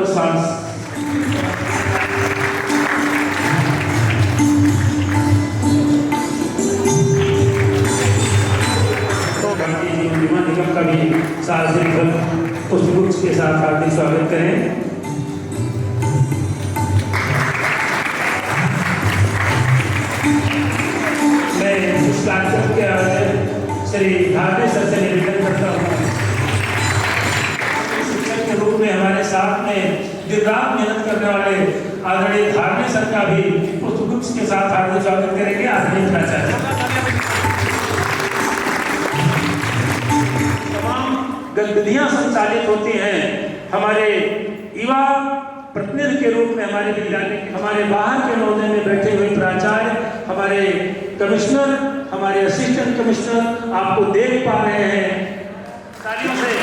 Doctor सांस। विमान निगम का भी सार्वजनिक पुष्पगुच्छ के साथ हार्दिक स्वागत करें। मैं इस कार्यक्रम के श्री धार्मिक सर से निवेदन करता हूँ, शिक्षक के रूप में हमारे साथ में दिन रात मेहनत करने वाले आदरणीय धार्मिक सर का भी पुष्पगुच्छ के साथ हार्दिक स्वागत करेंगे। आदरणीय प्राचार्य, गतिविधियां संचालित होती हैं हमारे युवा प्रतिनिधि के रूप में हमारे विद्यालय, हमारे बाहर के नौदे में बैठे हुए प्राचार्य, हमारे कमिश्नर, हमारे असिस्टेंट कमिश्नर आपको देख पा रहे हैं। तालियों से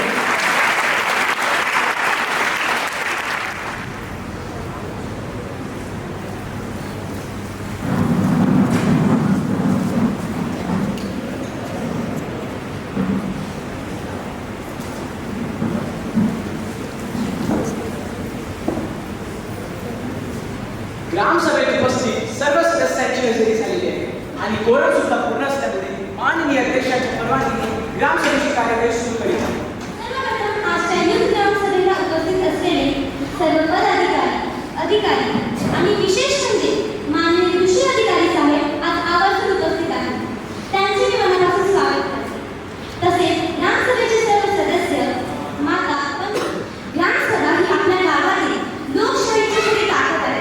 ग्रामसभेत उपस्थित सर्व सदस्यांची हजेरी झालेली आहे आणि कोरम सुद्धा पूर्ण असल्यामुळे माननीय अध्यक्षांच्या परवानगीने ग्रामसभेची कार्यवाही सुरू करीत आहे। सर्वप्रथम आज संयुक्त ग्रामसभेला उपस्थित असलेले सर्व अधिकारी आणि विशेष म्हणजे माननीय कृषी अधिकारी साहेब आज आवर्जून उपस्थित आहेत, त्यांचे मी मनापासून स्वागत करते। तसेच ग्रामसभेचे सर्व सदस्य, माता, ग्रामसभा ही आपल्या गावातील लोकशाहीची खरी ताकद आहे।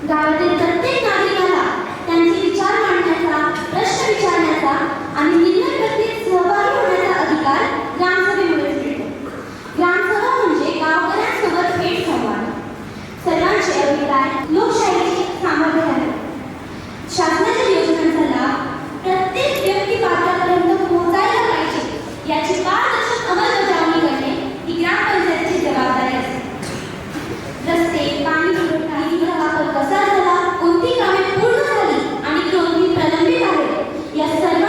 गावातील प्रत्येक नागरिकाला त्यांचे विचार मांडण्याचा, प्रश्न विचारण्याचा आणि निर्णय प्रक्रियेत सहभागी होण्याचा अधिकार ग्रामसभेमुळेच मिळतो। ग्रामसभा म्हणजे गावकऱ्यांसोबत थेट संवाद, सर्वांचे अभिप्राय लोकशाहीचे सामर्थ्य आहे। शासनाच्या योजनांचा लाभ प्रत्येक व्यक्ती पातळीपर्यंत पोहोचायला पाहिजे याची पारदर्शक अंमलबजावणी करणे ही ग्रामपंचायतीची जबाबदारी असते। रस्ते, पाणी पुरवठा, वीज वापर कसा झाला, कोणती कामे पूर्ण झाली आणि कोणती प्रलंबित आहेत, या सर्व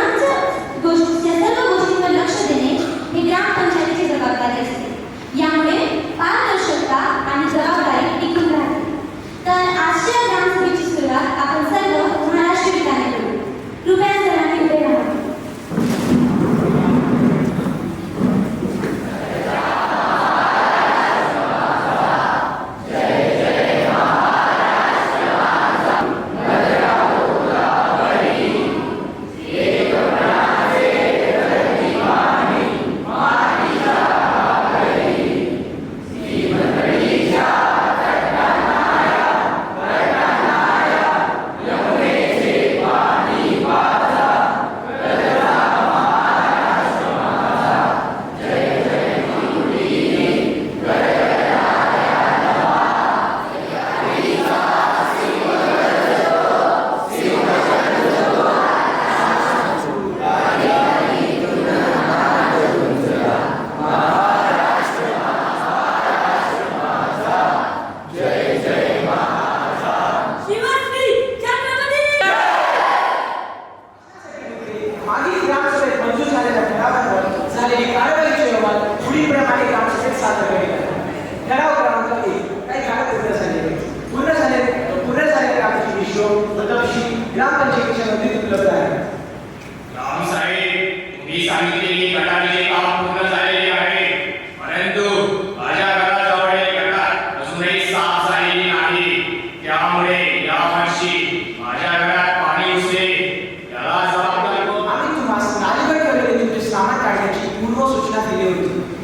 गोष्टींवर लक्ष देणे ही ग्रामपंचायतीची जबाबदारी असते। यामुळे पारदर्शकता आणि जबाबदारी टिकून राहते। तर आजच्या ग्रामसभेची सुरुवात आपण सर्व महाराष्ट्र गीताने करू। कृपया सर्वांनी उभे राहा।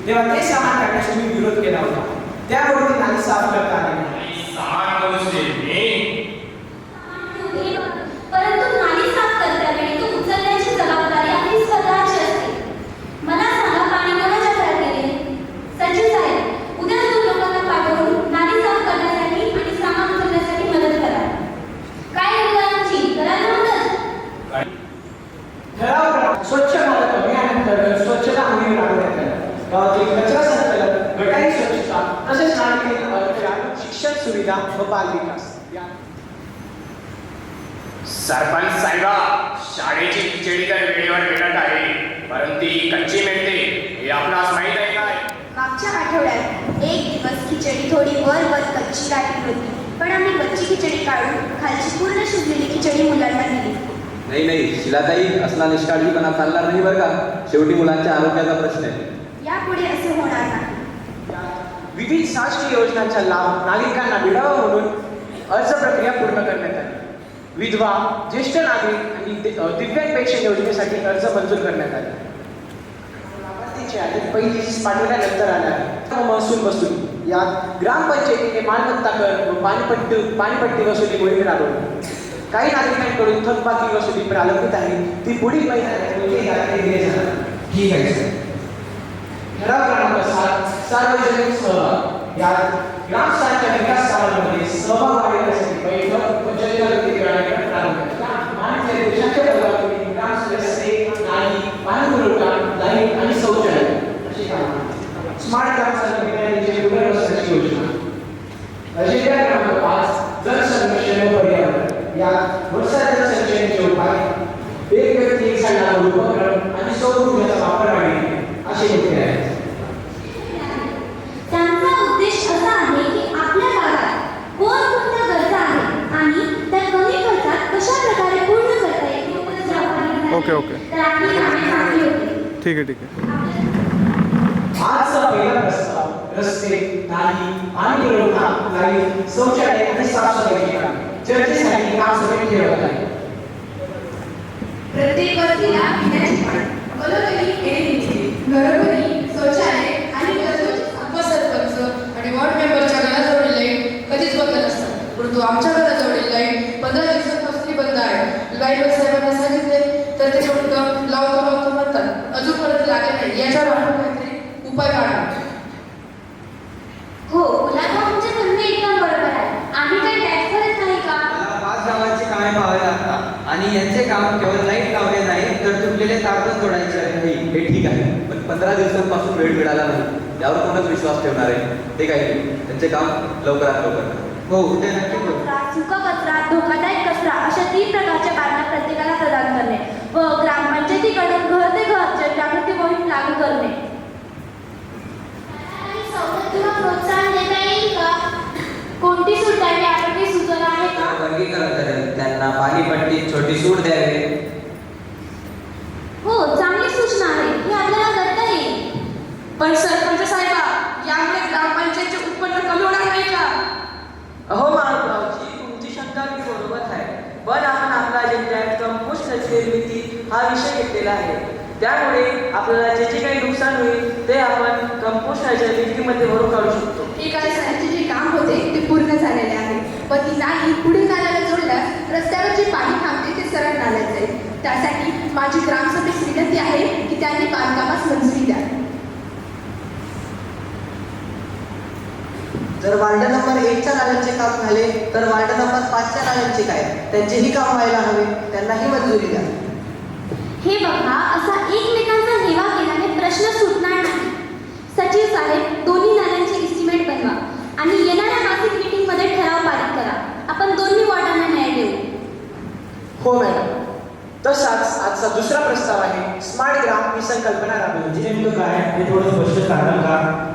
तेव्हा ते सामान काढण्यास तुम्ही विरोध केला होता, त्यामुळे ती नाली साफ करता आली नाही। सामान परंतु नाली साफ करतावेळी तो उचलण्याची जबाबदारी आपली स्वतःची असते। मला सांगा, पाणी कोणाच्या घरात गेले? सचिन साहेब, उद्या 2 लोकांना पाठवून नाली साफ करण्यासाठी आणि सामान उचलण्यासाठी मदत करा। काय लोकांची गरज नव्हतं। ठराव स्वच्छ भारत अभियानांतर्गत स्वच्छता मोहीम राबवण्यात आली। गावातील कचरा संकलन, गटारी स्वच्छता, तसेच नागरिक शिक्षण सुविधा व बाल विकास। सरपंच साहेबा, शाळेची खिचडी तर वेळेवर मिळत आहे, परंतु ती कच्ची मिळते हे आपणास माहीत आहे काय? मागच्या आठवड्यात एक दिवस खिचडी थोडी वर कच्ची राहिली होती, पण आम्ही कच्ची खिचडी काढून खालची पूर्ण शिजलेली खिचडी मुलांना दिली. नाही नाही शिलाताई, असला निष्काळजीपणा चालणार नाही बरं का. शेवटी मुलांच्या आरोग्याचा प्रश्न आहे. यापुढे असे होणार नाही. विविध शासकीय योजनांचा लाभ नागरिकांना मिळावा म्हणून अर्ज प्रक्रिया पूर्ण करण्यात आली. विधवा, ज्येष्ठ नागरिक आणि दिव्यांग पेन्शन योजनेसाठी अर्ज मंजूर करण्यात आले. लाभार्थीची यादी पहिली लिस्ट पाठवल्यानंतर आल्या. महसूल वसूल यात ग्रामपंचायतीने मालमत्ता कर व पाणीपट्टी वसुली मोहीम राबवली. काही नागरिकांकडून थकबाकी वसुली प्रलंबित आहे, ती पुढील महिन्यात दिली जाणार. ठीक आहे सर. ठराव क्रमांक 7 सार्वजनिक सहभाग. यात ग्रामस्थांच्या विकास कामांमध्ये सहभाग वाढवण्यासाठी बैठक व जनजागृती करण्याचा प्रारंभ केला. माननीय देशाच्या प्रधानमंत्री ग्राम सदस्य नाली, पाणीपुरवठा, लाईट आणि शौचालय अशी कामे. स्मार्ट ग्राम संघटनेचे पुनर्वसनाची योजना. अजेंडा क्रमांक 5 जल संरक्षण व पर्यावरण. यात वर्षा जल संचयनाचे उपाय, एक व्यक्ती एक झाडाला उपक्रम आणि सौर ऊर्जेचा वापर वाढविणे असे मुद्दे आहेत. त्यांचा उद्देश असा आहे की आपल्या गावात कोणकोणत्या गरजा आहेत आणि त्या कमी खर्चात कशा प्रकारे पूर्ण करता येतील. ओके. तर आपली कामे चांगली होती. ठीक आहे. आजचा पहिला प्रस्ताव रस्ते, नाली, पाणी पुरवठा, लाईट, शौचालय आणि साफसफाईची कामे चर्चेसाठी ग्रामसभेत ठेवण्यात आली. प्रत्येक वस्तीला पिण्याचे पाणी, घरोघरी येणे, घरोघरी शौचालय आणि उपसरपंच आणि वॉर्ड मेंबरच्या घराजवळील लाईट कधीच बंद नसतात, परंतु आमच्या घराजवळील लाईट 15 दिवसांपासून बंद आहे. लाईटवर साहेबांना सांगितले तर ते फक्त लावतो म्हणतात. अजूनपर्यंत लागले नाही. याच्यावर आपण काहीतरी उपाय काढा. हो, मुलांना तुमचे म्हणणे एकदम बरोबर आहे. आम्ही काही टॅक्स भरत नाही का? मला 5 गावांची कामे पाहावी लागतात आणि यांचे काम केवळ लाईट लावले नाही तर तुटलेले तार पण जोडायचे आहे. हे ठीक आहे, पण 15 दिवसांपासून वेळ मिळाला नाही, यावर कोणच विश्वास ठेवणार आहे. ते काय त्यांचे काम लवकरात लवकर करा. हो, ते नक्की करू. सुका कचरा, धोकादायक कचरा अशा 3 प्रकारच्या कारणं प्रत्येकाला प्रदान करणे व ग्रामपंचायतीकडून घर ते घर जनजागृती मोहीम लागू करणे. सवलत किंवा प्रोत्साहन देता येईल का? कोणती सूट द्यावी यावर काही सूचना आहे का? वर्गीकरण करेल. त्यांना पाणीपट्टी छोटी सूट द्यावी. हो, चांगली सूचना आहे. ही आपल्याला करता येईल. पण सरपंच साहेबा, यामुळे ग्रामपंचायतचे उत्पन्न कमी होणार नाही का? अहो माळगावची तुमची शंका अगदी बरोबर आहे, पण आपण आपल्या अजेंड्यात कंपोस्ट खत निर्मिती हा विषय घेतलेला आहे. त्यामुळे आपल्याला जे काही नुकसान होईल ते आपण कंपोस्टच्या विक्रीमध्ये भरून काढू शकतो. एका दिवसाचे जे काम होते ते पूर्ण झालेले आहे व ती नाली पुढे नाल्याला जोडल्यास रस्त्यावर जे पाणी थांबते ते सरळ नाल्यात जाईल. त्यासाठी माझी ग्रामसभेस विनंती आहे की त्यांनी बांधकामास मंजुरी द्या. जर वार्ड नंबर 1च्या नाल्यांचे काम झाले तर वार्ड नंबर 5च्या नाल्यांचे काय, त्यांचेही काम व्हायला हवे, त्यांनाही मंजुरी द्या. हे बघा, असा एकमेकांचा हेवा केल्याने प्रश्न सुटणार नाही. सचिव साहेब, दोन्ही नाल्यांचे इस्टिमेट बनवा आणि येणाऱ्या मासिक मीटिंगमध्ये ठराव पारित करा. आपण दोन्ही वॉर्डांना न्याय देऊ. हो मॅडम. तसाच आजचा दुसरा प्रस्ताव आहे स्मार्ट ग्राम ही संकल्पना राबवण्याची. नेमकं काय हे थोडं स्पष्ट सांगाल का?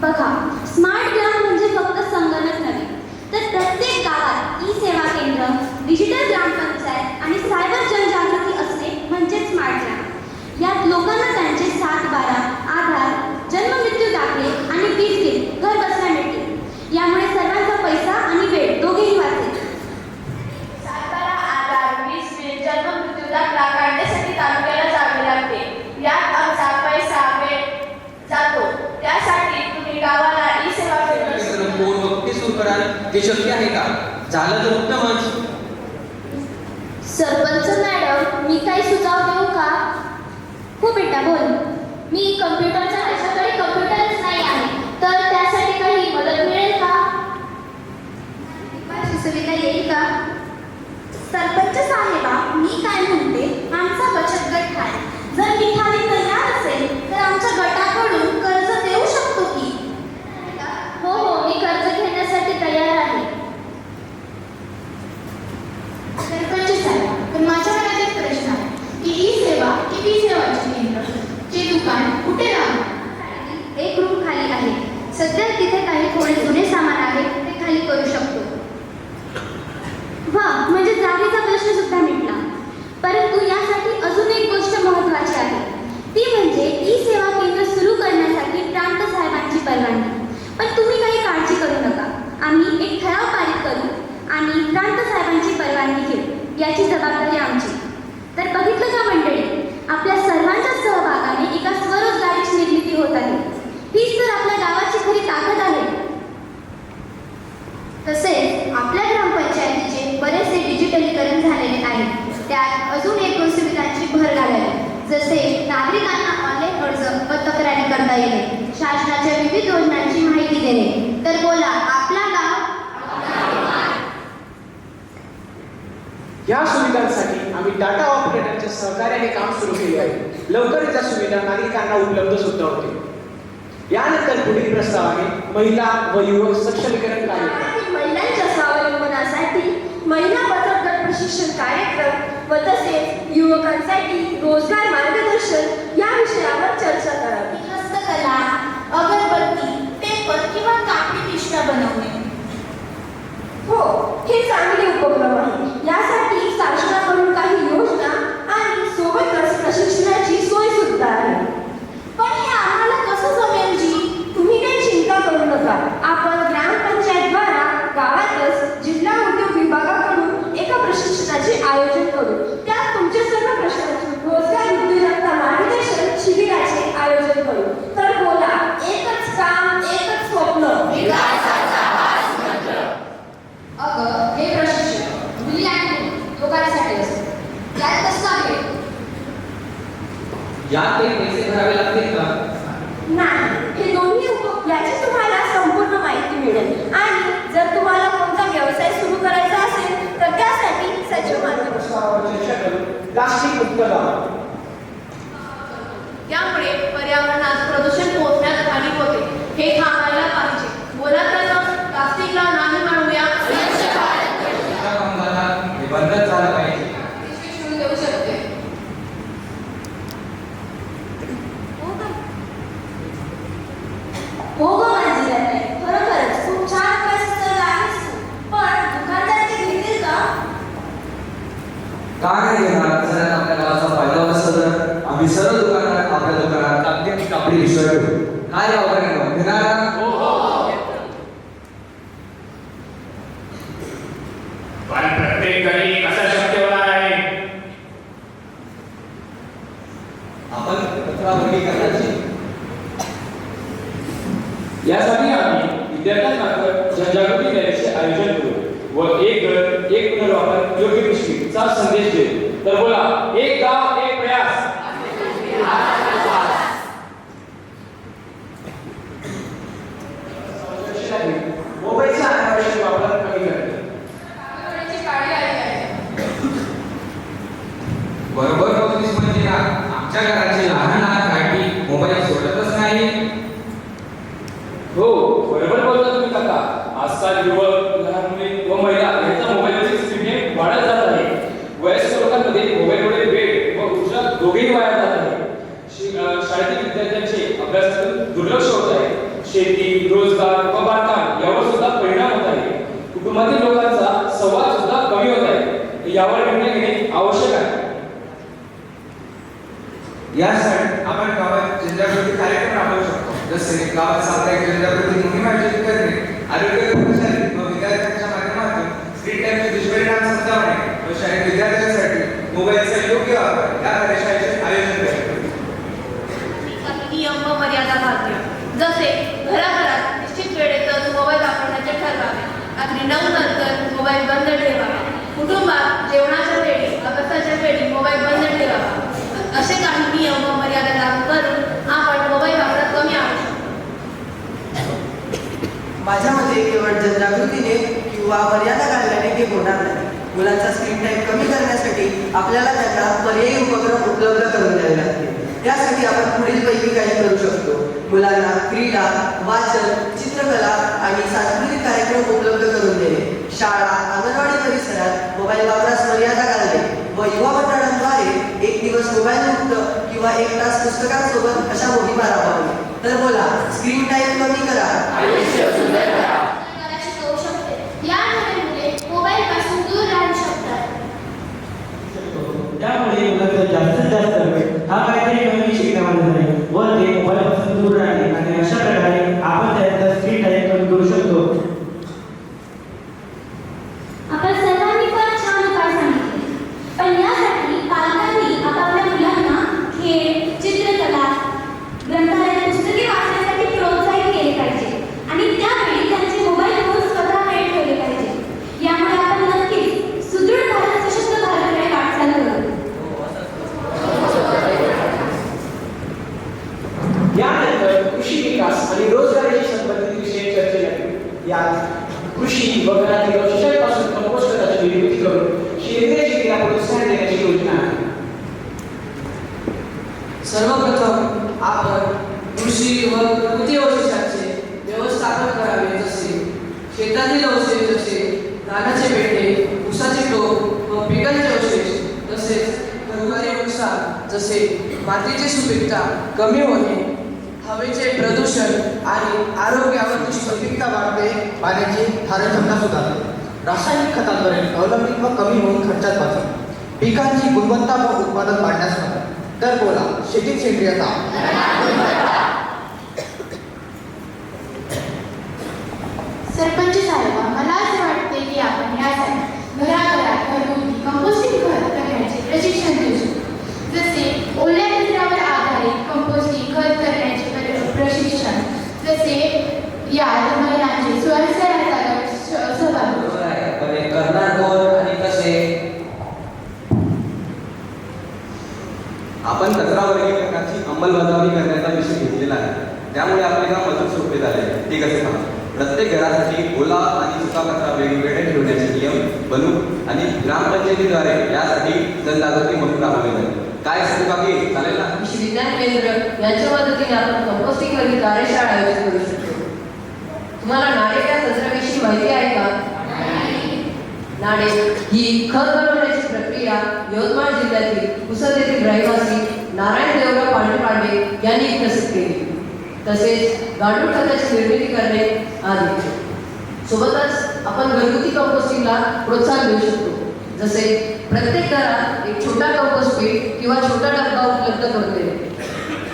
बघा, स्मार्ट ग्राम म्हणजे फक्त संगणक नव्हे, तर प्रत्येक गावात ई सेवा केंद्र, डिजिटल ग्रामपंचायत आणि सायबर जनजागृती असणे म्हणजे स्मार्ट ग्राम. यात लोकांना त्यांचे 7/12, आधार, जन्ममृत्यू दाखले आणि वीज बिल घर बसल्या मिळतील. यामुळे सर्वांचा पैसा आणि वेळ दोघेही वाचेल. 7/12 आधार, वीज बिल, जन्ममृत्यू दाखला काढण्यासाठी तालुक्याला जावे लागते. यात आमचा पैसा वेळ जातो. त्यासाठी तुम्ही गावाला ई सेवा केंद्र फोन वक्ती सुरू कराल ते शक्य आहे का? झालं तर उत्तमच. सरपंच मॅडम, मी काही सुचव देऊ का? हो बेटा, बोल. मी कम्प्युटरच्या माझ्याकडे कम्प्युटरच नाही आहे, तर त्यासाठी काही मदत मिळेल का? सुचविता येईल का? सरपंच साहेबा, मी काय म्हणते, आमचा बचत गट आहे. जर निघाली तयार असेल तर आमच्या गटाकडून कर्ज देऊ शकतो की? हो, मी कर्ज घेण्यासाठी तयार आहे. सरपंच साहेब, पण माझ्या मनात एक प्रश्न आहे की ई सेवा की ई सेवाचे केंद्र चे दुकान कुठे राहणार? एक रूम खाली आहे. सध्या वा, म्हणजे जागेचा प्रश्न सुद्धा मिटला. परंतु यासाठी अजून एक गोष्ट महत्त्वाची आहे, ती म्हणजे ई सेवा केंद्र सुरू करण्यासाठी प्रांत साहेबांची परवानगी. पण तुम्ही काही काळजी करू नका, आम्ही एक ठराव पारित करू आणि प्रांत साहेबांची परवानगी घेऊ. याची जबाबदारी आमची. तर बघितलं का मंडळी, आपल्या सर्वांच्या सहभागाने एका स्वरोजगाराची निर्मिती होत आहे. हीच तर आपल्या गावाची खरी ताकद आहे. तसेच आपल्या ग्रामपंचायतीचे बरेचसे डिजिटलीकरण झालेले आहे. त्यात अजून एक सुविधांची भर घालावी, जसे नागरिकांना ऑनलाईन अर्ज व तक्रारी करता येणे, शासनाच्या विविध योजनांची माहिती देणे. तर बोला, आपला गाव. या सुविधांसाठी आम्ही डाटा ऑपरेटरच्या सहकार्याने काम सुरू केले आहे. लवकरच या सुविधा नागरिकांना उपलब्ध सुद्धा होतील. यानंतर पुढील प्रस्ताव आहे महिला व युवक सक्षमीकरण कार्यक्रम. महिलांच्या स्वावलंबनासाठी महिला बचत गट प्रशिक्षण कार्यक्रम व तसेच युवकांसाठी रोजगार मार्गदर्शन या विषयावर चर्चा करावी. हस्तकला, अगरबत्ती, पेपर किंवा कापडी पिशव्या बनवणे. हो, हे चांगले उपक्रम आहे. यासाठी शासनाकडून काही योजना आणि सोबतच प्रशिक्षणाची सोय सुद्धा आहे. पण हे आम्हाला कसं जमेल जी? तुम्ही काही चिंता करू नका. आपण ग्रामपंचायतद्वारा गावातच जिल्हा उद्योग विभागाकडून एका प्रशिक्षणाचे आयोजन करू. त्यात तुमचे सर्व प्रश्नांची रोजगार उद्योजकता मार्गदर्शन शिबिराचे आयोजन करू. तर बोला, एकच काम, एकच स्वप्न. अगं, हे प्रशिक्षण मुली आणि लोकांसाठी असते. त्यात कसं आहे? यात काही पैसे भरावे लागतील का? नाही, हे दोन्ही याची तुम्हाला संपूर्ण माहिती मिळेल. आणि जर तुम्हाला कोणता व्यवसाय सुरू करायचा असेल तर त्यासाठी सचिव मार्गदर्शन. प्रस्तावावर चर्चा करू. प्लास्टिक मुक्त गाव. यामुळे पर्यावरणात प्रदूषण पोहोचण्यास हानी होते. हे थांबायला पाहिजे. बोला तर, प्लास्टिकला नाही म्हणूया. हे बंदच झालं पाहिजे. शिक्षण देऊ शकते. हो गं माझी ताई, खरोखरच खूप छान अभ्यास करत आहेस तू. पण दुकानदार ते घेतील का? का नाही घेणार? जर आपल्या गावाचा फायदा होत असेल तर आम्ही सर्व दुकानात आपल्या दुकानात कागदी आणि कापडी पिशव्या ठेवू. काय गावकरी घेणार ना? पण प्रत्येक घरी कसं शक्य होणार आहे? आपण कचरा वर्गीकरणाची यासाठी आम्ही विद्यार्थ्यांमार्फत जनजागृती रॅलीचे आयोजन करू व एक घर एक पुनर्वापर योग्य पिशवीचा संदेश देऊ. तर बोला, एक गाव एक प्रयास. मोबाईलचा अनावश्यक वापर कमी करणे. कागदपत्राची काळी आली आहे. बरोबर बोलतोस म्हणजे ना, आमच्या घराचे लहान लहान काठी मोबाईल सोडतच नाही. हो, बरोबर बोलता तुम्ही काका. आजकाल युवक, लहान मुले व महिला यांचा मोबाईलची स्क्रीन वाढत जात आहे. वयस्क लोकांमध्ये मोबाईलमुळे वेळ व ऊर्जा दोघेही वाया जात आहे. शाळेतील विद्यार्थ्यांचे अभ्यासातून दुर्लक्ष होत आहे. शेती, रोजगार व बांधकाम यावर सुद्धा परिणाम होत आहे. कुटुंबातील लोकांचा संवाद सुद्धा कमी होत आहे. यावर निर्णय घेणे आवश्यक आहे. यासाठी आपण गावात जनजागृती कार्यक्रम राबवू शकतो. जसे गावात साप्ताहिक जनजागृती मोहीम आयोजित करणे, आरोग्य कर्मचारी व विद्यार्थ्यांच्या माध्यमातून स्क्रीन टाइमचे दुष्परिणाम समजावणे व शाळेत विद्यार्थ्यांसाठी मोबाईलचा योग्य वापर या कार्यशाळेचे आयोजन करणे. नियम व मर्यादा घालणे, जसे घराघरात निश्चित वेळेतच मोबाईल वापरण्याचे ठरवावे. रात्री 9 नंतर मोबाईल बंद ठेवावा. कुटुंबात जेवणाच्या वेळी, अभ्यासाच्या वेळी मोबाईल बंद ठेवावा. असे काही नियम व मर्यादा लागू करून आपण मोबाईल वापरात कमी आणू शकतो. माझ्या मते केवळ जनजागृतीने किंवा मर्यादा घालण्याने हे होणार नाही. मुलांचा स्क्रीन टाइम कमी करण्यासाठी आपल्याला त्यांना पर्यायी उपक्रम उपलब्ध करून द्यावे लागतील. त्यासाठी आपण पुढीलपैकी काही करू शकतो. मुलांना क्रीडा, वाचन, चित्रकला आणि सांस्कृतिक कार्यक्रम उपलब्ध करून देणे. शाळा, अंगणवाडी परिसरात मोबाईल वापरास मर्यादा घालणे व युवा मंडळांद्वारे एक दिवस मोबाईल मुक्त किंवा 1 तास पुस्तकांसोबत अशा मोहिमा राबवणे. तर बोला, स्क्रीन टाइम कमी करा. शिकवू शकते. यामुळे मुले मोबाईल खेळ, चित्रकला, ग्रंथालयात पुस्तके वाचण्यासाठी प्रोत्साहित केले पाहिजे आणि त्यावेळी त्यांचे मोबाईल फोन स्वतः वेळ ठेवले पाहिजे. यामुळे आपण नक्कीच सुदृढ भारत, सशक्त भारताकडे वाटचाल करू. यानंतर कृषी विकास आणि रोजगाराशी संबंधित विषय चर्चेला गेले. यात कृषी व घरातील अवशेषांपासून कंपोस्ट खताची निर्मिती करून सेंद्रिय शेतीला प्रोत्साहन देण्याची योजना आहे. सर्वप्रथम आपण कृषी व प्रकृती अवशेषांचे व्यवस्थापन करावे, जसे शेतातील अवशेष जसे धानाचे पेंढे, ऊसाचे टोक व पिकांचे अवशेष, तसेच घरगुती नुकसान जसे मातीची सुपीकता कमी होणे, हवेचे प्रदूषण आणि आरोग्यावर सुपीकता वाढते, पाण्याची धारणक्षमता सुधारते, रासायनिक खतांद्वारे अवलंबित्व कमी होऊन खर्चात वाचते, पिकांची गुणवत्ता व उत्पादन वाढण्यास मदत. तर बोला, शेतीत सेंद्रियता. सरपंच साहेब, मला असे वाटते की आपण यासाठी घराघरात घरगुती कंपोस्टिंग खत करण्याचे प्रशिक्षण देऊ शकतो. जसे ओल्या कचऱ्यावर आधारित कंपोस्टिंग खत करण्याचे प्रशिक्षण, जसे यात महिलांचे स्वयंसेवक सहभाग. बरोबर आहे, पण हे करणार कोण आणि कसे? आपण कचरा वर्गीकरणाची अंमलबजावणी करण्याचा विषय घेतलेला आहे. त्यामुळे आपले काम अजून सोपे झाले. ते कसे पहा, प्रत्येक घरासाठी ओला आणि सुका कचरा वेगवेगळे ठेवण्याचे नियम बनवू आणि ग्रामपंचायतीद्वारे यासाठी जनजागृती मोहीम राबवली जाईल. काय सांगू बाकी चालेल ना? कृषी विज्ञान केंद्र यांच्या मदतीने आपण कंपोस्टिंग वरील कार्यशाळा आयोजित करू शकतो. तुम्हाला नाडे या कचऱ्याविषयी माहिती आहे का? नाडे ही खत बनवण्याची प्रक्रिया यवतमाळ जिल्ह्यातील पुसद येथील रहिवासी नारायण देवराव पांडे यांनी विकसित केली. तसेच गांडूळ खताची निर्मिती करणे आदी. सोबतच आपण घरगुती कंपोस्टिंगला प्रोत्साहन देऊ शकतो. जसे प्रत्येक घरात एक छोटा कंपोस्ट पीट किंवा छोटा डब्बा उपलब्ध करून देणे.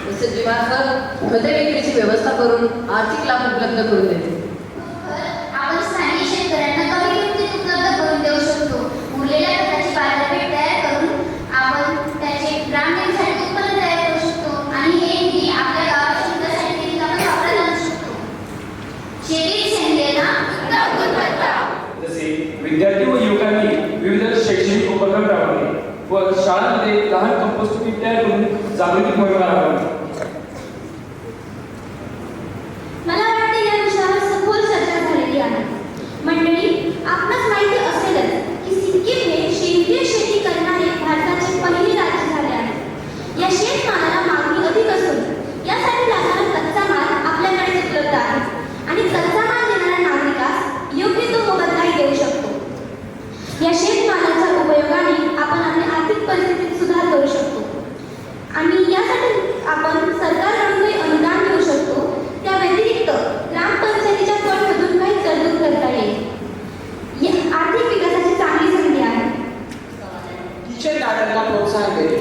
तसेच जीवात्मक खते विक्रीची व्यवस्था करून आर्थिक लाभ उपलब्ध करून देणे. आपण स्थानिक शेतकऱ्यांना कमी किमतीत उपलब्ध करून देऊ शकतो. उरलेल्या खताची बाजारपेठ तयार करून आपण त्याचे ग्रामीणसाठी उत्पन्न तयार करू शकतो आणि हे निधी आपल्या गावाच्या विकासासाठी देखील आपण वापरात आणू शकतो. शेतीत सेंद्रियता, उत्तम गुणवत्ता. जसे विद्यार्थी व युवकांनी विविध शैक्षणिक उपक्रम राबवले व शाळांमध्ये लहान कंपोस्ट पीट तयार करून जागृती मोहीम राबवली. मला वाटते या विषयावर सखोल चर्चा झालेली आहे. मंडळी, आपणास माहिती असेलच की सिक्कीम हे सेंद्रिय शेती करणारे भारताचे पहिले राज्य झाले आहे. या शेतमालाला मागणी अधिक असून यासाठी लागणारा कच्चा माल आपल्याकडे उपलब्ध आहे आणि कच्चा माल देणाऱ्या नागरिकास योग्य तो मोबदलाही देऊ शकतो. या शेतमालाच्या उपयोगाने आपण आपल्या आर्थिक परिस्थितीत सुधार करू शकतो आणि यासाठी आपण सरकारकडून काही अनुदान घेऊ शकतो. त्या व्यतिरिक्त ग्रामपंचायतीच्या फंडमधून काही तरतूद करता येईल. आर्थिक विकासाची चांगली संधी आहे. किचन गार्डनला प्रोत्साहन देणे.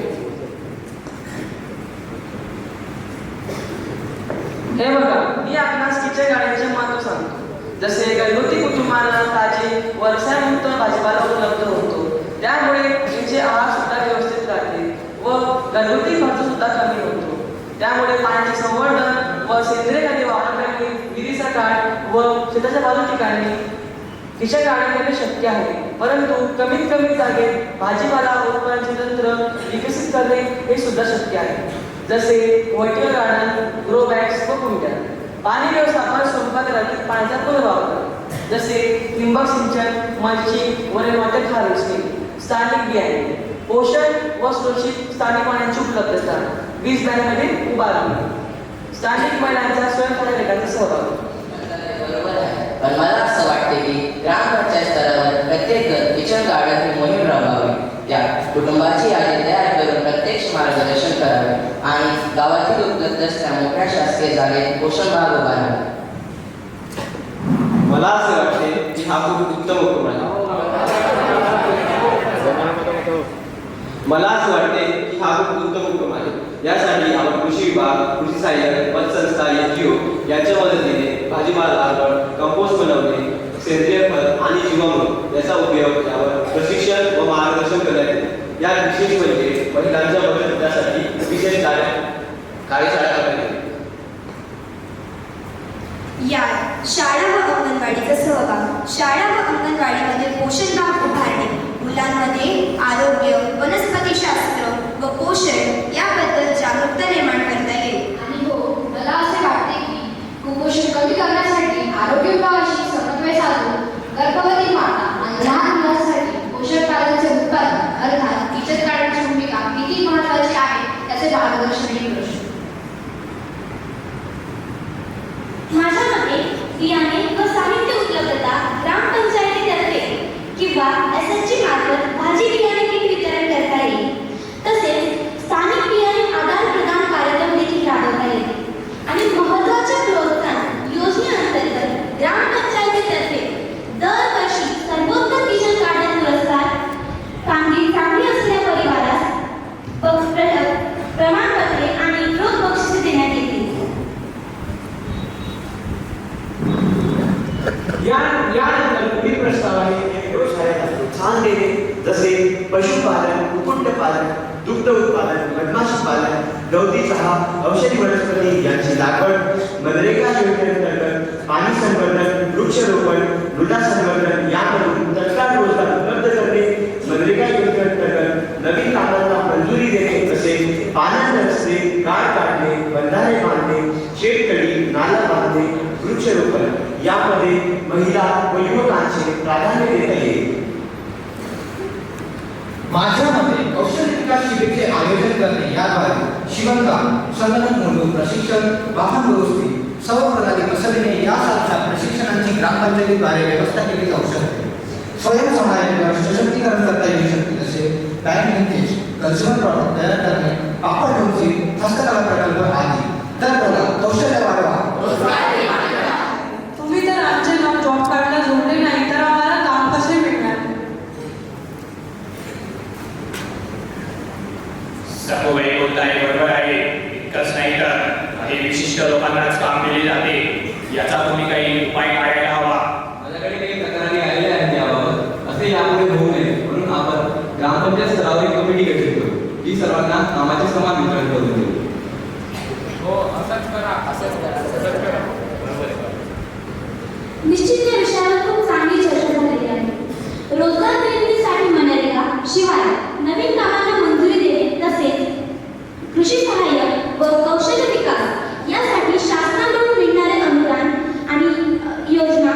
हे बघा, मी आपणास किचन गार्डनचे महत्त्व सांगतो. जसे घरगुती कुटुंबांना ताजे वर्षामुक्त भाजीपाला उपलब्ध होतो. त्यामुळे त्यांचे आहार सुद्धा व्यवस्थित राहते व घरगुती खर्च सुद्धा कमी होतो. त्यामुळे पाण्याचे संवर्धन व सेंद्रिय खते वापरल्यामुळे विहिरीचा काठ व शेताच्या बाजू ठिकाणी किचन गार्डन करणे शक्य आहे. परंतु कमीत कमी जागेत भाजीपाला उत्पादनाचे तंत्र विकसित करणे हे सुद्धा शक्य आहे. जसे व्हर्टिकल गार्डन, ग्रो बॅग्स व कुंड्या. पाणी व्यवस्थापन, स्वयंपाकघरातील पाण्याचा पुनर्वापर जसे ठिबक सिंचन, मल्चिंग व रेनवॉटर हार्वेस्टिंग. स्थानिक बियाणे, पोषण व सुरक्षित स्थानिक पाण्याची उपलब्धता, वीज बँकमध्ये उभारणी, स्थानिक महिलांचा स्वयंसहाय्य गटाचा सहभाग. बरोबर आहे, पण मला असं वाटते की ग्रामपंचायत स्तरावर प्रत्येक घर किचन गार्डन ही मोहीम राबवावी. त्यात कुटुंबाची यादी तयार करून प्रत्यक्ष मार्गदर्शन करावे आणि गावातील उपलब्ध असलेल्या मोठ्या शासकीय जागेत पोषण भाग उभारावे. मला असे वाटते की हा खूप उत्तम उपक्रम आहे. मला असं वाटते की हा खूप उत्तम उपक्रम आहे. यासाठी आपण कृषी विभाग, कृषी सहाय्यक, पतसंस्था, NGO यांच्या मदतीने भाजीपाला लागवड, कंपोस्ट बनवणे, सेंद्रिय खत आणि जीवामृत याचा उपयोग यावर प्रशिक्षण व मार्गदर्शन करण्यात येते. यात विशेष म्हणजे महिलांच्या बचत गटासाठी विशेष कार्यशाळा करण्यात येईल. यात शाळा व अंगणवाडीचा सहभाग. शाळा व अंगणवाडीमध्ये पोषण बाग उभारणे, मुलांमध्ये आरोग्य, वनस्पतीशास्त्र व पोषण याबद्दल जागरूकता निर्माण करता येईल. आणि हो, मला असे वाटते की कुपोषण कमी करण्यासाठी आरोग्य विभागाशी समन्वय साधून गर्भवती माता आणि लहान मुलांसाठी पोषण पालनाचे उत्पादन अर्थात किचन गार्डनची भूमिका किती महत्त्वाची आहे त्याचे मार्गदर्शनही करू शकतो. माझ्या मते बियाणे व साहित्य उपलब्धता ग्रामपंचायतीतर्फे किंवा SHG मार्फत भाजी बियाणे किट वितरण करता येईल. तसेच स्थानिक बियाणे आदान प्रदान कार्यक्रम देखील राबवता येईल. आणि महत्त्वाच्या प्रोत्साहन योजनेअंतर्गत ग्रामपंचायतीतर्फे दरवर्षी सर्वोत्तम किचन गार्डन पुरस्कार कामगिरी चांगली असलेल्या परिवारास प्रमाणपत्रे आणि रोख बक्षिसे देण्यात येतील. यानंतर पुढील प्रस्तावाने व्यवसायाला प्रोत्साहन देणे, जसे पशुपालन, कुक्कुटपालन, दुग्ध उत्पादन, मधमाशी पालन, गवती चहा, औषधी वनस्पती यांची लागवड, मनरेगा योजनेअंतर्गत पाणी संवर्धन, वृक्षारोपण, मृदा संवर्धन यामधून तत्काळ रोजगार उपलब्ध करणे, मनरेगा योजनेअंतर्गत नवीन कामांना मंजुरी देणे, तसेच पाण्यात रस्ते, गाळ काढणे, बंधारे बांधणे, शेततळी, नाला बांधणे, वृक्षारोपण यामध्ये महिला व युवकांचे प्राधान्य देता येईल. माझ्या मते कौशल्य विकास शिबिराचे आयोजन करणे याद्वारे शिवणकाम, संगणक मूलभूत प्रशिक्षण, वाहन दुरुस्ती, सौर प्रणाली बसविणे यासारख्या प्रशिक्षणांची ग्रामपंचायतीद्वारे व्यवस्था केली जाऊ शकते. स्वयंसहाय्य गट सशक्तीकरण करता येऊ शकते, जसे बँक लिंकेज, कन्झ्युमर प्रॉडक्ट तयार करणे, पापड लोणची, हस्तकला प्रकल्प आदी. तर बोला, कौशल्य वाढवा. तुम्ही तर आमचे नाव जॉब कार्डला जोडले नाही तर आम्हाला काम कसे मिळणार? सखोबाई बोलताय बरोबर आहे. इतकंच नाही तर काही विशिष्ट लोकांनाच काम दिले जाते. याचा तुम्ही काही उपाय काढायला हवा. माझ्याकडे काही तक्रारी आलेल्या आहेत याबाबत. असे यापुढे होऊ नये म्हणून आपण ग्रामपंचायत स्तरावर एक कमिटी गठीत करू, जी सर्वांना कामाचे समान वितरण करून देईल. हो, असंच करा. बरोबर आहे. निश्चित या विषयावर खूप चांगली चर्चा झालेली आहे. रोजगार निर्मितीसाठी मनरेगा शिवाय नवीन कामांना मंजुरी देणे, तसेच कृषी सहाय्य व कौशल्य विकास यासाठी शासनाकडून मिळणारे अनुदान आणि योजना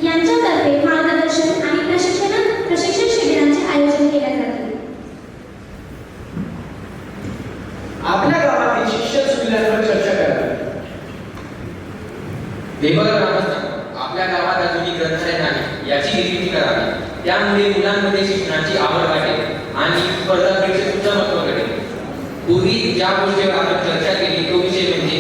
यांच्यातर्फे मार्गदर्शन आणि प्रशिक्षण शिबिरांचे आयोजन केले जाते. आपल्या गावातील शिक्षण सुविधांवर चर्चा करा. आपल्या गावात अजूनही ग्रंथालय नाही याची निर्मिती करावी. त्यामुळे मुलांमध्ये शिक्षणाची आवड वाढेल आणि स्पर्धा परीक्षेत सुद्धा महत्त्व कळेल. पूर्वी ज्या गोष्टीवर आपण चर्चा केली तो विषय म्हणजे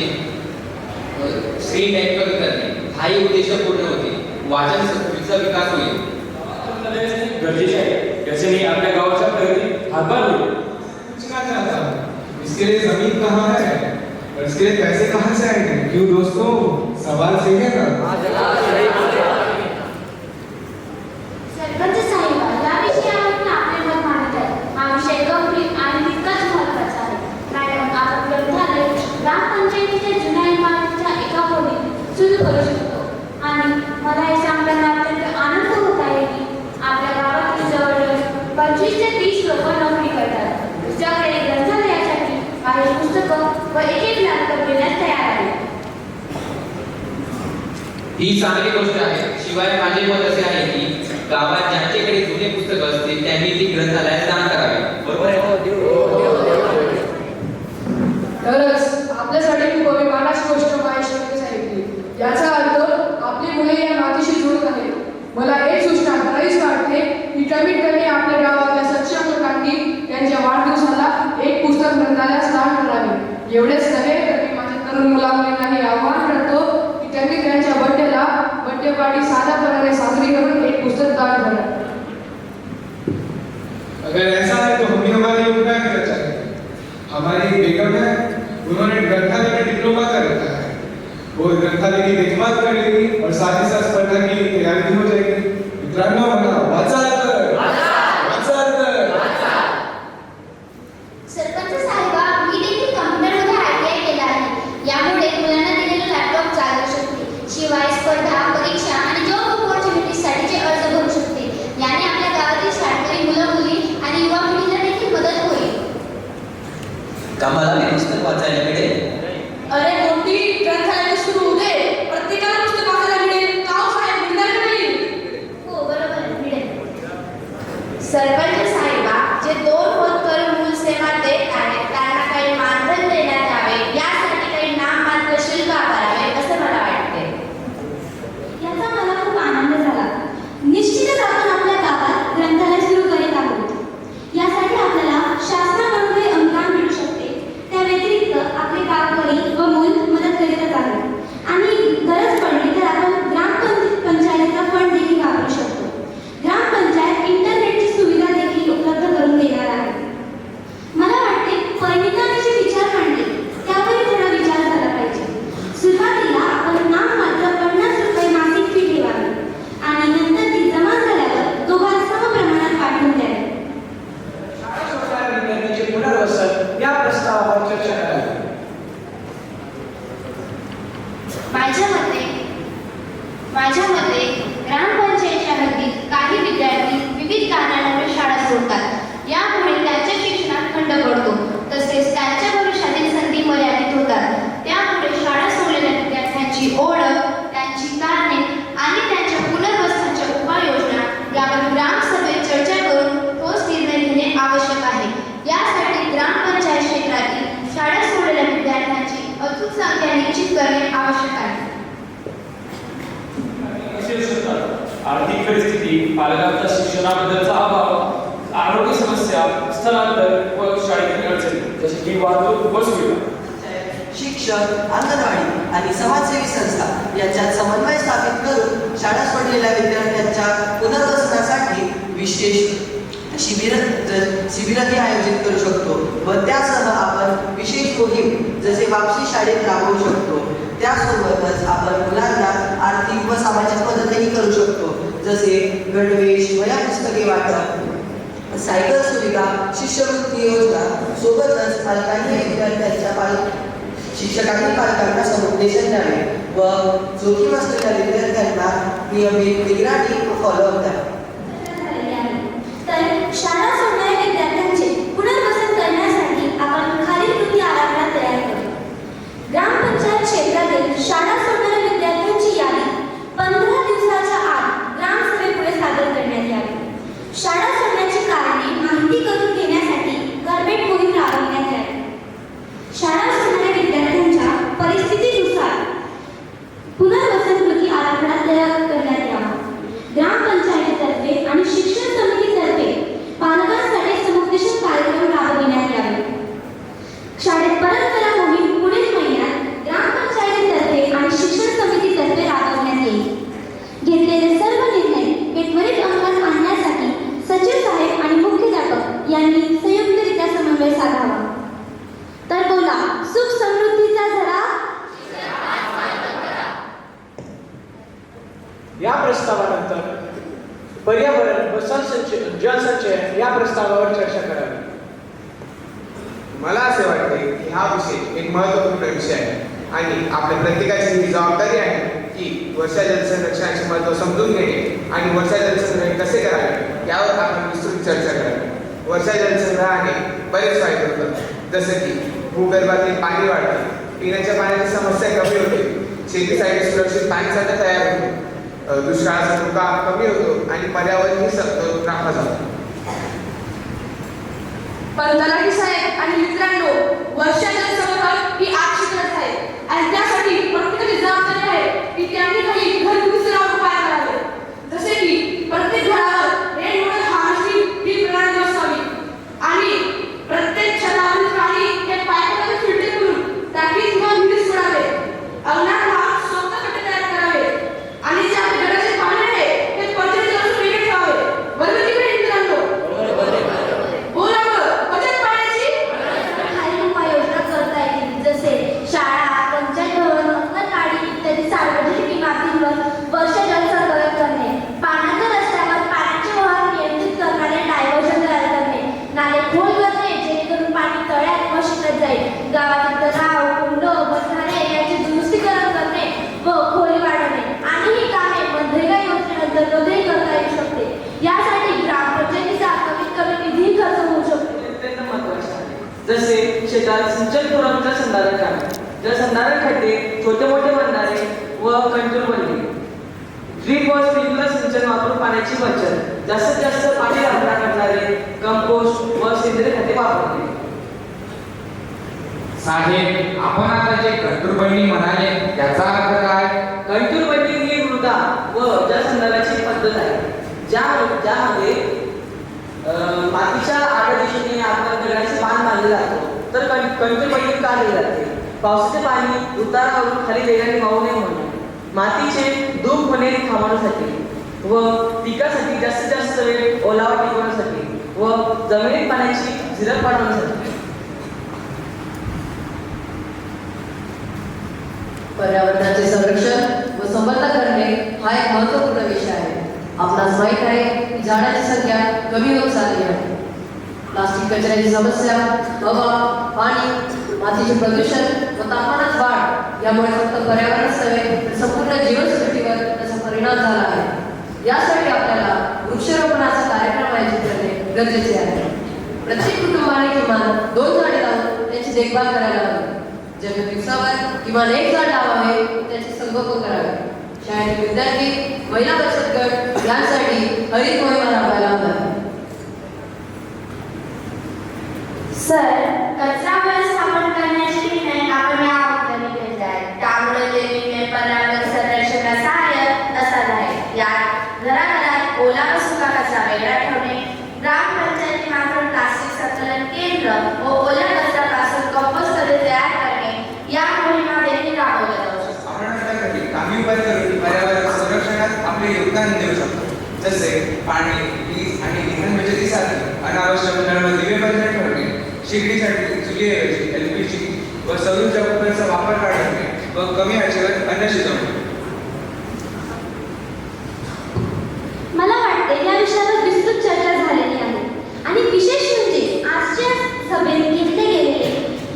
स्क्रीन टाइम कमी करणे. हाही उद्देश पूर्ण होते. वाचन संस्कृतीचा विकास होईल. गरजेचे आहे. याच्याने आपल्या गावाच्या प्रगती हातभार होईल. इसके लिए जमीन कहाँ है और इसके लिए पैसे कहाँ से आएंगे? क्यों दोस्तों, सवाल सही है ना? सरपंच साहेब, या विषयावर आपले मत मांडत आहे. हा विषय गंभीर आणि तितकाच महत्त्वाचा आहे. मॅडम, आपण ग्रंथालय ग्रामपंचायतीच्या जुन्या इमारतीच्या एका खोलीत सुरू करू शकतो. आणि मला हे सांगताना अत्यंत आनंद होत आहे की आपल्या गावातील जवळजवळ 25 ते 30 लोक नोकरी करतात. तुमच्याकडे ग्रंथालयासाठी काही पुस्तकं व एक लॅपटॉप देण्यास तयार आहे. ही चांगली गोष्ट आहे. शिवाय माझे मत असे आहे की गावात ज्यांच्याकडे जुने पुस्तक असतील त्यांनी ती ग्रंथालयात दान करावे. बरोबर आहे. तरच आपल्यासाठी खूप अभिमानाची गोष्ट माहेश्वरीने सांगितली. याचा अर्थ आपली मुले या मातीशी जुळून आहेत. मला एक सूचना करावीच वाटते की कमीत कमी आपल्या गावातल्या सक्षम लोकांनी त्यांच्या वाढदिवसाला एक पुस्तक ग्रंथालयास दान करावे. एवढेच नव्हे तर मी माझ्या तरुण मुलामुलींनाही आवाहन करतो की त्यांनी त्यांच्या बर्थडे पार्टी साधापणाने साजरी करून एक पुस्तक दान करा. अगर ऐसा है तो हम भी हमारे योगदान करना चाहेंगे. हमारी बेगम है, उन्होंने ग्रंथालय में डिप्लोमा कर रखा है. वो ग्रंथालय की देखभाल कर लेगी और साथ ही साथ स्पर्धा की तैयारी भी हो जाएगी. मित्रांनो, म्हणा वाचा कर. सरपंच साहेब, सरपंच साहेबा जे 2 होतकरू मूल सेवा देत आहेत त्यांना काही मानधन देण्यात यावे, यासाठी काही नाममात्र शुल्क आकारावे असे मला वाटते. याचा मला खूप आनंद झाला. निश्चितच आपण आपल्या गावात ग्रंथालय सुरू करीत आहोत. यासाठी आपल्याला शासनाकडून काही अनुदान मिळू शकते. त्या व्यतिरिक्त आपले गावकरी व मूल मदत करीतच आहेत आणि गरज पडली तर आपण ग्रामपंचायतीचा फंड देखील वापरू शकतो. ग्रामपंचायत इंटरनेटची सुविधा देखील उपलब्ध करून देणार आहे. मला वाटते परिणितांनी जे विचार मांडले त्यावर थोडा विचार झाला पाहिजे. सुरुवातीला आपण नाममात्र 50 रुपये मासिक फी ठेवावी आणि नंतर ती जमा झाल्यावर दोघांना समप्रमाणात वाटून द्यावी. शाळा सोडणाऱ्या विद्यार्थ्यांचे पुनर्वसन या प्रस्तावावर चर्चा करावी. माझ्या मते ग्रामपंचायतीच्या हद्दीत काही विद्यार्थी विविध कारणांमुळे शाळा सोडतात. यामुळे त्यांच्या शिक्षणात खंड पडतो, तसेच त्यांच्या भविष्यातील संधी मर्यादित होतात. त्यामुळे शाळा सोडलेल्या विद्यार्थ्यांची ओळख, त्यांची कारणे आणि त्यांच्या पुनर्वसनाच्या उपाययोजना यावर ग्रामसभेत चर्चा करून ठोस निर्णय घेणे आवश्यक आहे. यासाठी ग्रामपंचायत क्षेत्रातील शाळा सोडलेल्या विद्यार्थ्यांची अचूक संख्या निश्चित करणे आवश्यक आहे. आर्थिक परिस्थिती, पालकांचा शिक्षणाबद्दलचा अभाव, आरोग्य समस्या, स्थलांतर व शाळेतील अडचणी जसे की वाहतूक व सुविधा, शिक्षक, अंगणवाडी आणि समाजसेवी संस्था यांच्यात समन्वय स्थापित करून शाळा सोडलेल्या विद्यार्थ्यांच्या पुनर्वसनासाठी विशेष शिबिरही आयोजित करू शकतो व त्यासह आपण विशेष मोहीम जसे वापसी शाळेत राबवू शकतो. त्यासोबतच आपण मुलांना आर्थिक व सामाजिक मदतही करू शकतो, जसे गणवेश, वह्या पुस्तके वाटप, सायकल सुविधा, शिष्यवृत्ती योजना. सोबतच पालकांनी विद्यार्थ्यांच्या शिक्षकांनी पालकांना समुपदेशन द्यावे व जोखीम असलेल्या विद्यार्थ्यांना नियमित निगराणी व फॉलोअप द्यावे. तर शाळा सोडणाऱ्या विद्यार्थ्यांचे पुनर्वसन करण्यासाठी आपण खालील कृती आराखडा तयार करू. ग्रामपंचायत क्षेत्रातील शाळा सोडणाऱ्या विद्यार्थ्यांची यादी 15 दिवसाच्या आत ग्रामसभेपुढे सादर करण्यात यावी. शाळा सोडण्याची कारणे माहिती करून घेण्यासाठी घरभेट मोहीम राबवण्यात यावी. शाळा सोडणाऱ्या विद्यार्थ्यांच्या परिस्थितीनुसार पुनर्वसन कृती आराखडा तयार करण्यात यावा. ग्रामपंचायतीतर्फे आणि शिक्षण समितीतर्फे पालकांसाठी समुपदेशन कार्यक्रम राबविण्यात यावे. शाळेत परत करा मोहीम पुढील महिन्यात ग्रामपंचायतीतर्फे आणि शिक्षण समितीतर्फे राबवण्यात येईल. घेतलेले सर्व निर्णय हे त्वरित अंमलात आणण्यासाठी सचिव साहेब आणि मुख्याध्यापक यांनी संयुक्तरित्या समन्वय साधावा. तर बोला, सुख समृद्धीचा झरा. या प्रस्तावानंतर पर्यावरण व जलसंचयन या प्रस्तावावर चर्चा करावी. मला असे वाटते की हा विषय एक महत्त्वपूर्ण विषय आहे आणि आपल्या प्रत्येकाची ही जबाबदारी आहे की वर्षा जल संरक्षणाचे महत्त्व समजून घेणे आणि वर्षा जल संग्रहण कसे करावे यावर आपण विस्तृत चर्चा करावी. वर्षा जल संग्रहाने बरेच फायदे होतात, जसे की भूगर्भातील पाणी वाढते, पिण्याच्या पाण्याची समस्या कमी होते, शेतीसाठी सुरक्षित पाणीसाठा तयार होतो, दुष्काळाचा धोका कमी होतो आणि पर्यावरणही समतोल राखला जातो. पण तलाठी साहेब आणि मित्रांनो, वर्षा जल संवर्धन ही आजची गरज आहे आणि त्यासाठी प्रत्येकाची जबाबदारी आहे की त्यांनी काही घरगुती सराव उपाय करावे. जसे की प्रत्येक घरावर रेन वॉटर हार्वेस्टिंग ही प्रणाली बसवावी आणि प्रत्येक छतावरील पाणी हे पाईपद्वारे फिल्टर करून टाकीत किंवा विहिरीत सोडावे. अंगणात लहान स्वतः खड्डे तयार करावे आणि जे आपले घराचे पाणी आहे ते पंचायतीवर वेगळे ठेवावे. बरोबर की नाही मित्रांनो? बोला बचत पाण्याची खालील उपाययोजना करता येतील, जसे शाळा, पंचायत भवन, अंगणवाडी इत्यादी सार्वजनिक इमारतींवर वर्षा जल संकलन करणे, पाण्याच्या रस्त्यावर पाण्याचे वाहन नियंत्रित करणारे डायव्हर्जन तयार करणे, नाले खोल करणे जेणेकरून पाणी तळ्यात व शिरत जाईल, गावातील तलाव, कुंड, बंधारे यांचे दुरुस्तीकरण करणे व खोली वाढवणे आणि ही कामे मनरेगा योजनेअंतर्गतही करता येऊ शकते. यासाठी ग्रामपंचायतीचा कमीत कमी निधी खर्च होऊ शकतो. अत्यंत महत्त्वाचे आहे. जसे शेतात सिंचन पुरवठा जलसंधारण कामे, जलसंधारण खड्डे, छोटे मोठे बंधारे व कंट्रोल बंदी, ड्रीप व स्प्रिंकलर सिंचन वापरून पाण्याची बचत, जास्तीत जास्त पाणी रवणा करणारे कंपोस्ट व सेंद्रिय खते वापरते. साहेब, आपण आता जे कंटूर बंडिंग म्हणाले त्याचा अर्थ काय? कंटूर बंडिंग ही मृदा व जलसंधारणाची पद्धत आहे ज्यामध्ये मातीच्या आड दिशेने आपण दगडाचे मान मानले जातो. तर कंटूर बंडिंग का केले जाते? पावसाचे पाणी उतारावरून खाली वेगाने वाहू नये म्हणून, मातीचे धूप होणे थांबवण्यासाठी व पिकासाठी जास्तीत जास्त वेळ ओलावा टिकवण्यासाठी व जमिनीत पाण्याची झिरप वाढवण्यासाठी. पर्यावरणाचे संरक्षण व संवर्धन करणे हा एक महत्त्वपूर्ण विषय आहे. आपणास माहीत आहे की झाडांची संख्या कमी होत चालली आहे. प्लास्टिक कचऱ्याची समस्या, हवा, पाणी, मातीचे प्रदूषण व तापमानात वाढ यामुळे फक्त पर्यावरणच नव्हे तर संपूर्ण जीवनसृष्टीवर त्याचा परिणाम झाला आहे. यासाठी आपल्याला वृक्षारोपणाचा कार्यक्रम आयोजित करणे गरजेचे आहे. प्रत्येक कुटुंबाने किमान 2 झाडे लावून त्यांची देखभाल करायला हवी. जन्म दिवसावर किमान 1 झाड लावावे, त्याचे संगोपन करावे. शाळेतील विद्यार्थी, महिला बचत गट यांसाठी हरित मोहिमा राबवायला हवी. सर, कचरा व्यवस्थापन करण्याचे निर्णय आपण या अगोदर घेतले आहेत. त्यामुळे ते निर्णय पर्यावरण संरक्षणास सहाय्यक असणार आहे. यात घराघरात ओला व सुका कचरा वेगळा ठेवणे, ग्रामपंचायतीमार्फत प्लास्टिक संकलन केंद्र व ओल्या कचऱ्यापासून कंपोस्ट खते तयार करणे या मोहिमा देखील राबवल्या जाऊ शकतात. आपण त्यासाठी काही उपाय करून पर्यावरण संरक्षणात आपले योगदान देऊ शकतो. जसे पाणी, वीज आणि इंधन बचतीसाठी अनावश्यक नळ दिवे बंद ठेवणे, शेगडीसाठी चुलीऐवजी LPG व सौर ऊर्जा कुकरचा वापर टाळणे व कमी आचेवर अन्न शिजवणे. मला वाटते या विषयावर विस्तृत चर्चा झालेली आहे आणि विशेष म्हणजे आजच्या सभेत घेतले गेलेले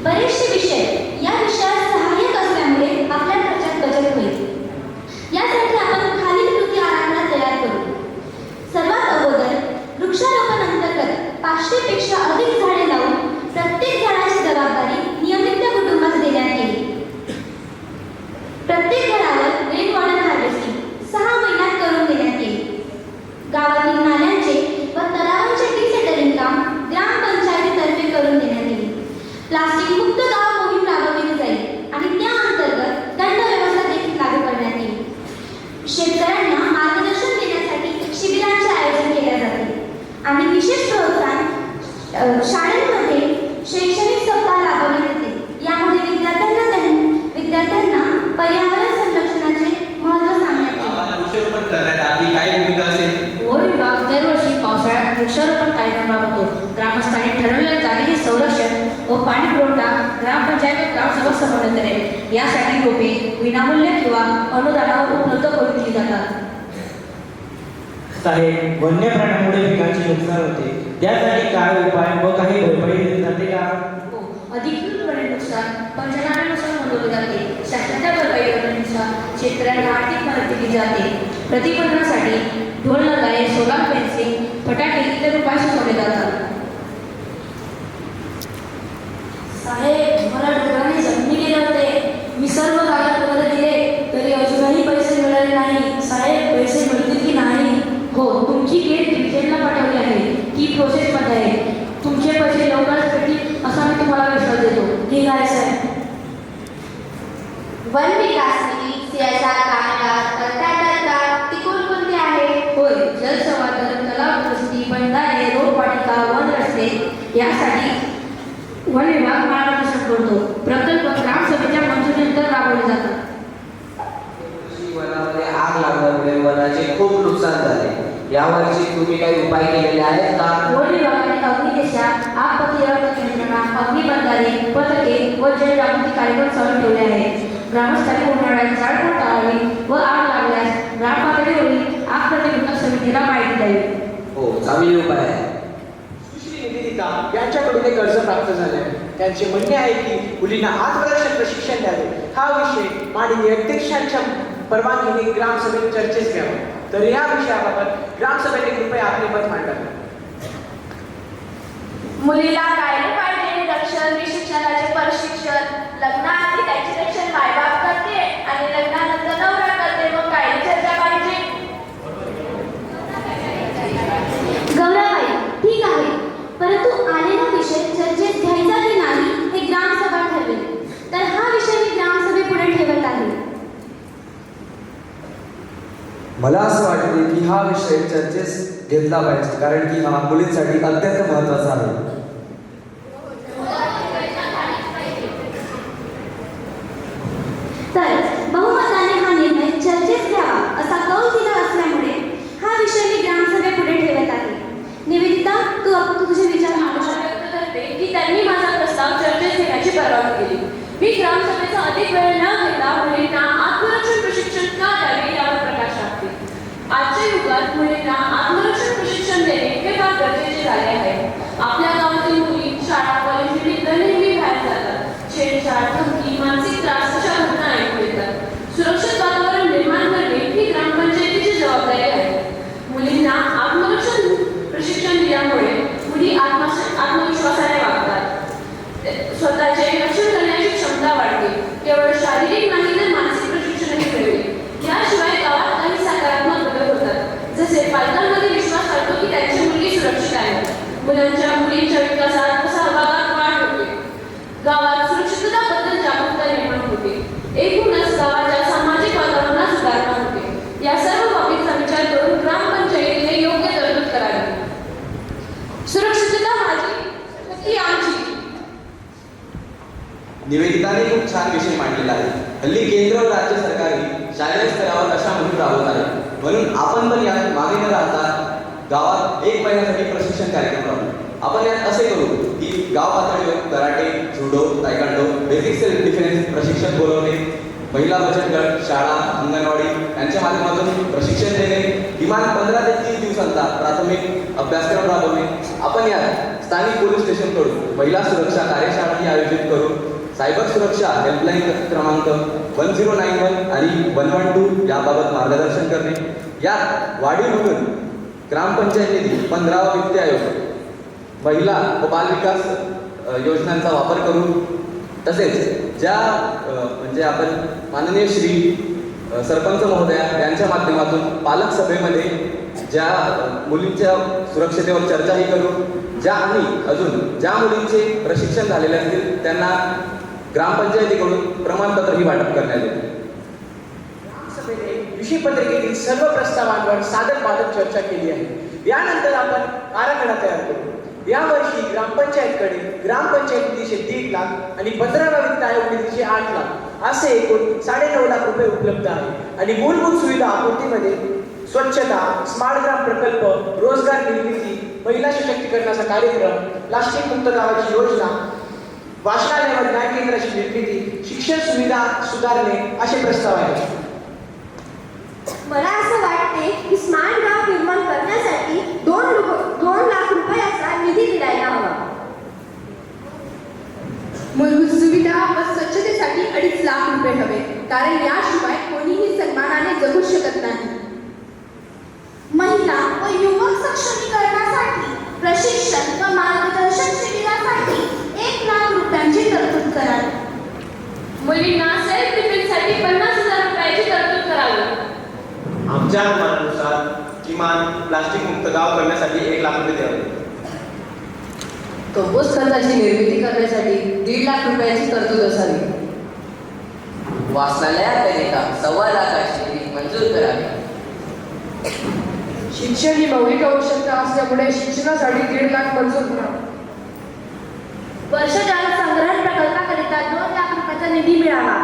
बरेचसे विषय या विषयात सहाय्यक असल्यामुळे आपल्या खर्चात बचत होईल. यासाठी आपण खालील कृती आराखडा तयार करू. सर्वात अगोदर वृक्षारोपण अंतर्गत 500 पेक्षा अधिक झाडे लावून प्रत्येक झाडाची जबाबदारी नियमित त्या कुटुंबास देण्यात येईल. प्रत्येक घरावर रेन वॉटर हार्वेस्टिंग 6 महिन्यात करून देण्यात येईल. गावातील नाल्यांचे व तलावांचे डिसेटरिंग काम ग्रामपंचायतीतर्फे करून देण्यात येईल. प्लास्टिक मुक्त गाव मोहीम राबवली जाईल आणि त्या अंतर्गत दंड व्यवस्था देखील लागू करण्यात येईल. शेतकऱ्यांना मार्गदर्शन देण्यासाठी शिबिरांचे आयोजन केले जाते आणि विशेष प्रोत्साहन शाळेमध्ये शैक्षणिक सप्ताह राबवण्यात येते. यामध्ये विद्यार्थ्यांना पर्यावरण संरक्षणाचे महत्त्व सांगण्यात येते. वृक्षारोपण करण्यात आपली काय भूमिका असेल? वन विभाग दरवर्षी पावसाळ्यात वृक्षारोपण कार्यक्रम राबवतो. ग्रामस्थांनी ठरवलेल्या जागेचे संरक्षण व पाणी पुरवठा ग्रामपंचायत ग्रामसभा समन्वय करेल. यासाठी रोपे विनामूल्य किंवा अनुदानावर उपलब्ध करून दिली जातात. साहेब, वन्य प्राण्यांमुळे पिकांचे नुकसान होते, त्यासाठी काय उपाय व काही भरपाई दिली जाते का? अधिकृतपणे नुकसान पंचनाम्यानुसार नोंदवले जाते. शासनाच्या भरपाई योजनेनुसार शेतकऱ्यांना आर्थिक मदत दिली जाते. प्रतिबंधासाठी ढोल नगारे, सोलार फेन्सिंग, फटाके इतर उपाय सुचवले जातात. साहेब, मला डोंगराने जखमी केले होते. मी सर्व कागदपत्र दिले तरी अजूनही पैसे मिळाले नाही. साहेब, पैसे मिळतील की नाही? हो, तुमची केस डिव्हिजनला पाठवली आहे. ती प्रोसेसमध्ये आहे. तुमचे पैसे लवकरच भेटतील असा मी तुम्हाला विश्वास देतो. ठीक आहे साहेब. वन विकास निधी CSR कामगार ती कोणकोणती आहे? होय, जलसंवर्धन, तलाव दुरुस्ती, बंधारे, रोपवाटिका, वन रस्ते यासाठी वन विभाग मार्गदर्शन करतो. प्रकल्प ग्रामसभेच्या मंजुरीनंतर राबवले जातात. वनामध्ये आग लागल्यामुळे वनाचे खूप नुकसान झाले. यावरची तुम्ही काही उपाय केलेले आहेत का? वन विभागाने अग्निदिशा, आपत्ती यंत्रणा, अग्निबंधारे, पथके व जनजागृती कार्यक्रम चालू ठेवले आहेत. ग्रामस्थांनी उन्हाळ्यात झाडफूड टाळावी व आग लागल्यास ग्रामपातळीवरील आग प्रतिबंधक समितीला माहिती द्यावी. हो, चांगली उपाय आहे. सुश्री निवेदिता यांच्याकडून एक अर्ज प्राप्त झाले आहे. त्यांचे म्हणणे आहे की मुलींना आत्मरक्षण प्रशिक्षण द्यावे. हा विषय माननीय अध्यक्षांच्या परवानगीने ग्रामसभेत चर्चेस घ्यावा. तर या विषयाबाबत ग्रामसभेने कृपया आपले मत मांडावे. मुलीला कायले पाहिजे रक्षण, शिक्षणाचे प्रशिक्षण, लग्नाआधी त्याचे रक्षण मायबाप करते आणि लग्नानंतर नवरा करते. मग काय चर्चा पाहिजे? मला असं वाटते की हा विषय चर्चेस घेतला पाहिजे, कारण की हा मुलींसाठी अत्यंत महत्त्वाचा आहे. तर बहुमताने हा निर्णय चर्चेस घ्यावा असा कौल दिला असल्यामुळे हा विषय मी ग्रामसभेपुढे ठेवत आहे. निवेदिता, तू तुझे विचार मांडू शकते करते की त्यांनी माझा प्रस्ताव चर्चेत घेण्याची परवानगी दिली. मी ग्रामसभेचा अधिक वेळ न घेता मुलींना आत्मरक्षण प्रशिक्षण का द्यावे यावर प्रकाश टाकते. आजच्या युगात मुलींना आत्मरक्षण प्रशिक्षण देणे हे फार गरजेचे झाले आहे. आपल्या गावातील मुली शाळा कॉलेज नेहमी बाहेर जातात. छेडछाड, धमकी, मानसिक त्रास अशा घटना ऐकू येतात. सुरक्षित वातावरण निर्माण करणे ही ग्रामपंचायतीची जबाबदारी आहे. मुलींना आत्मरक्षण प्रशिक्षण दिल्यामुळे मुली आत्मविश्वासाने वागतात. स्वतःचे रक्षण करण्याची क्षमता वाढते. केवळ शारीरिक नाही तर मानसिक प्रशिक्षणही मिळते. याशिवाय गावात काही सकारात्मक बदल होतात. जसे पालकांमध्ये विश्वास वाटतो की त्यांची मुलगी सुरक्षित आहे. मुलींच्या विकासात सहभागात वाढ होते. गावात सुरक्षितताबद्दल जागरूकता निर्माण होते. एकूणच गावाच्या सामाजिक वातावरणात सुधारणा होते. या सर्व बाबींचा विचार करून ग्रामपंचायतीने योग्य तरतूद करावी. सुरक्षितता माझी ती आमची. निवेदिताने खूप छान विषय मांडलेला आहे. हल्ली केंद्र व राज्य सरकारही शालेय स्तरावर अशा मोहीम राबवत आहे. म्हणून आपण पण यात मागे न राहता गावात 1 महिन्यासाठी प्रशिक्षण कार्यक्रम राबवू. आपण यात असे करू की गाव पातळीवर कराटे, जुडो, तायकांडो, बेसिक सेल्फ डिफेन्स प्रशिक्षण बोलवणे, महिला बचत गट, शाळा, अंगणवाडी यांच्या माध्यमातून प्रशिक्षण देणे, किमान 15 ते 30 दिवसांचा प्राथमिक अभ्यासक्रम राबवणे. आपण यात स्थानिक पोलीस स्टेशनकडून महिला सुरक्षा कार्यशाळाही आयोजित करू. सायबर सुरक्षा हेल्पलाईन क्रमांक 1091 आणि 112 याबाबत मार्गदर्शन करणे. यात वाढीव म्हणून ग्रामपंचायतीने 15वा वित्त आयोग, महिला व बालविकास योजनांचा वापर करून, तसेच ज्या म्हणजे आपण माननीय श्री सरपंच महोदया यांच्या माध्यमातून पालक सभेमध्ये ज्या मुलींच्या सुरक्षतेवर चर्चाही करू. आणि अजून ज्या मुलींचे प्रशिक्षण झालेले असतील त्यांना ग्रामपंचायतीकडून प्रमाणपत्रही वाटप करण्यात येईल. विषय पत्रिकेतील सर्व प्रस्तावांवर सादर बादक चर्चा केली आहे. यानंतर आपण आराखडा तयार करू. यावर्षी ग्रामपंचायतकडे ग्रामपंचायत निधीचे 1.5 लाख आणि 15व्या वित्त आयोग निधीचे 8 लाख असे एकूण 9.5 लाख रुपये उपलब्ध आहे. आणि मूलभूत सुविधा आपूर्तीमध्ये स्वच्छता, स्मार्ट ग्राम प्रकल्प, रोजगार निर्मिती, महिला सशक्तीकरणाचा कार्यक्रम, प्लास्टिक मुक्त गावाची योजना, वाचनालय व ज्ञान केंद्राची निर्मिती, शिक्षण सुविधा सुधारणे असे प्रस्ताव आहेत. मला असं वाटते की स्मार्ट गाव निर्माण करण्यासाठी 2 लाख रुपयाचा निधी दिलायला हवा. मूलभूत सुविधा व स्वच्छतेसाठी 2.5 लाख रुपये हवे, कारण याशिवाय कोणीही सन्मानाने जगू शकत नाही. महिला व युवक सक्षमीकरणासाठी प्रशिक्षण व मार्गदर्शन शिबिरासाठी 1 लाख रुपयांची तरतूद करावी. मुलींना सेल्फ डिफेन्ससाठी 50,000 रुपयाची तरतूद करावी. आमच्या अनुमानानुसार किमान प्लास्टिक मुक्त गाव करण्यासाठी 1 लाख रुपये द्यावे. कंपोस्ट खताची निर्मिती करण्यासाठी 1.5 लाख रुपयाची तरतूद असावी. वाचनालयाकरिता 1.25 लाखाची निधी मंजूर करावी. शिक्षण ही मौलिक आवश्यकता असल्यामुळे शिक्षणासाठी 1.5 लाख मंजूर करावे. वर्षजल संग्रहण प्रकल्पाकरिता 2 लाख रुपयाचा निधी मिळावा.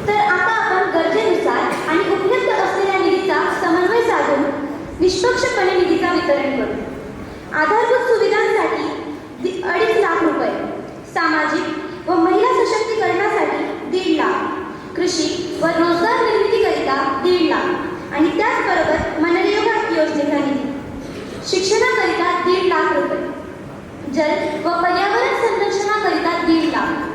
तर आता आपण गरजेनुसार आणि उपलब्ध असलेल्या निधीचा समन्वय साधून निष्पक्षपणे निधीचा वितरण करू. आधारभूत सुविधांसाठी 2.5 लाख रुपये, सामाजिक व महिला सशक्तीकरणासाठी 1.5 लाख, कृषी व रोजगार निर्मितीकरिता 1.5 लाख आणि त्याचबरोबर मनरेगा योजनेचा निधी, शिक्षणाकरिता 1.5 लाख रुपये, जल व पर्यावरण संरक्षणाकरिता 1.5 लाख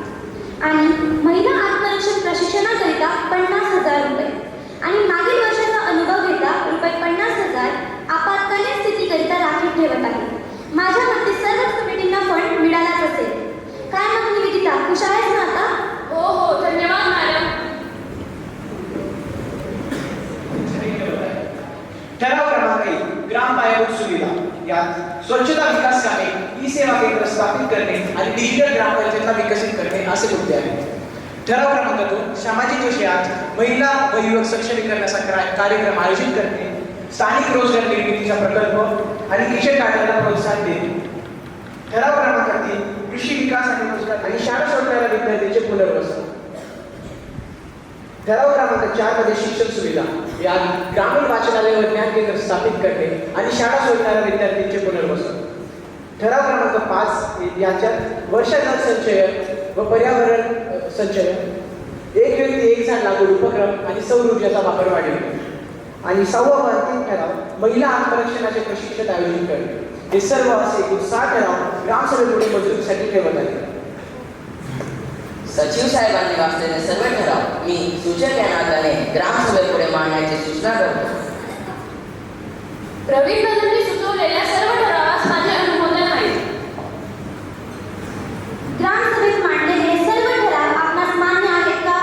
आणि महिला आत्मरक्षण प्रशिक्षणाकरिता 50,000 रुपये आणि मागील वर्षाचा अनुभव घेता रुपये 50,000 आपत्कालीन स्थितीकरिता राखीव ठेवत आहे. माझ्या मते सर्व कमिटींना फंड मिळालाच असेल. काय मग निवेदिता, खुश आहेस ना आता? हो, धन्यवाद मॅडम. ठराव क्रमांक 1 ग्राम पायाभूत सुविधा. यात स्वच्छता विकास कामे, ई सेवा केंद्र स्थापित करणे आणि डिजिटल ग्रामपंचायतला विकसित करणे असे मुद्दे आहेत. ठराव क्रमांक 2 सामाजिक विषयात महिला व युवक सक्षमीकरणाचा कार्यक्रम आयोजित करणे, स्थानिक रोजगार निर्मितीचा प्रकल्प आणि किचन गार्डनला प्रोत्साहन देणे. ठराव क्रमांक 3 कृषी विकास आणि रोजगार आणि शाळा सोडणाऱ्या विद्यार्थ्यांचे पुनर्वसन. ठराव क्रमांक 4 मध्ये शिक्षण सुविधा यात ग्रामीण वाचनालय व ज्ञान केंद्र स्थापित करणे आणि शाळा सोडणाऱ्या विद्यार्थ्यांचे पुनर्वसन. ठराव क्रमांक 5 याच्यात वर्षाजल संचयन व पर्यावरण संचयन, एक व्यक्ती एक झाड लागवड उपक्रम आणि सौर ऊर्जेचा वापर वाढविणे. आणि 6वा व अंतिम ठराव महिला आत्मरक्षणाचे प्रशिक्षण आयोजित करणे. हे सर्व असे एकूण 6 ठराव ग्रामसभेपुढे मंजुरीसाठी ठेवत आहेत. सचिव साहेबांनी वाचलेले सर्व ठराव मी सूचक या नात्याने ग्रामसभेपुढे मांडण्याची सूचना करतो. प्रवीण दादांनी सुचवलेल्या सर्व ठरावास माझे अनुमोदन आहे. ग्रामसभेत मांडलेले सर्व ठराव आपणास मान्य आहेत का?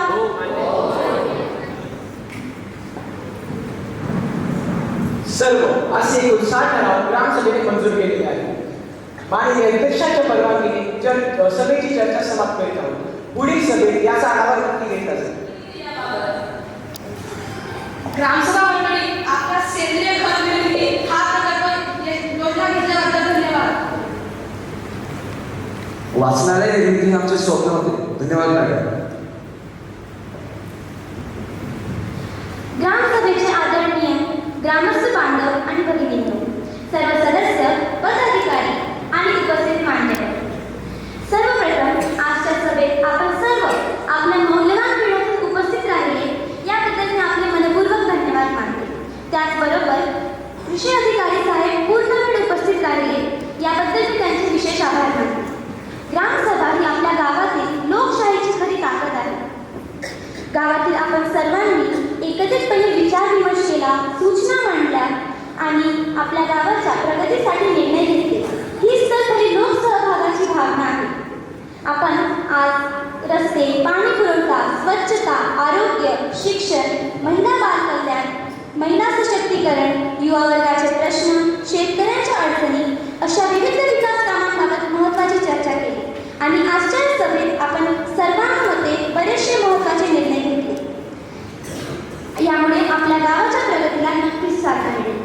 सर्व असे एकूण 6 ठराव ग्रामसभेने मंजूर केलेले आहेत. माननीय अध्यक्षांच्या परवानगीने सभेची चर्चा समाप्त करीत आहोत. पुढील सभेत याचा आढावा नक्की घेतला जाईल. ग्रामसभा मंडळी, आपला सेंद्रिय खत निर्मिती हा प्रकल्प योजना घेतल्याबद्दल धन्यवाद. वाचनालय निर्मिती आमचे स्वप्न होते. धन्यवाद मॅडम. ग्रामसभेचे आदरणीय ग्रामस्थ बांधव आणि भगिनींनो, सर्व सदस्य, पदाधिकारी आणि उपस्थित मान्यवर, सर्वप्रथम आजच्या सभेत आपण सर्व आपल्या मौल्यवान वेळात उपस्थित राहिले याबद्दल मी आपले मनपूर्वक धन्यवाद मानते. त्याचबरोबर कृषी अधिकारी साहेब पूर्ण वेळ उपस्थित राहिले याबद्दल मी त्यांचे विशेष आभार मानते. ग्रामसभा ही आपल्या गावातील लोकशाहीची खरी ताकद आहे. गावातील आपण सर्वांनी एकत्रितपणे विचार विमर्श केला, सूचना मांडल्या आणि आपल्या गावाच्या प्रगतीसाठी निर्णय घेतले. हीच तर खरी लोकसहभागाची भावना आहे. आपण आज रस्ते, पाणी पुरवठा, स्वच्छता, आरोग्य, शिक्षण, महिला बाल कल्याण, महिला सशक्तीकरण, युवा वर्गाचे प्रश्न, शेतकऱ्यांच्या अडचणी अशा विविध विकास कामांबाबत महत्त्वाची चर्चा केली आणि आजच्या सभेत आपण सर्वांमध्ये बरेचसे महत्त्वाचे निर्णय घेतले. यामुळे आपल्या गावाच्या प्रगतीला नक्कीच चालना मिळेल.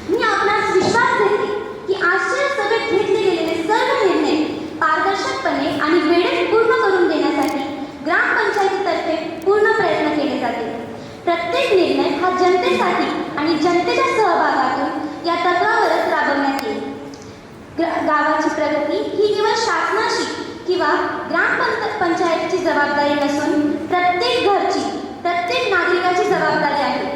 मी आपणास विश्वास देते की आजच्या सभेत घेतले गेलेले सर्व निर्णय पारदर्शकपणे आणि वेळेत पूर्ण करून देण्यासाठी ग्रामपंचायतीतर्फे पूर्ण प्रयत्न केले जातील. प्रत्येक निर्णय हा जनतेसाठी आणि जनतेच्या सहभागातून या तत्वावरच राबवण्यात येईल. गावाची प्रगती ही केवळ शासनाची किंवा ग्रामपंचायतीची जबाबदारी नसून प्रत्येक घरची, प्रत्येक नागरिकाची जबाबदारी आहे.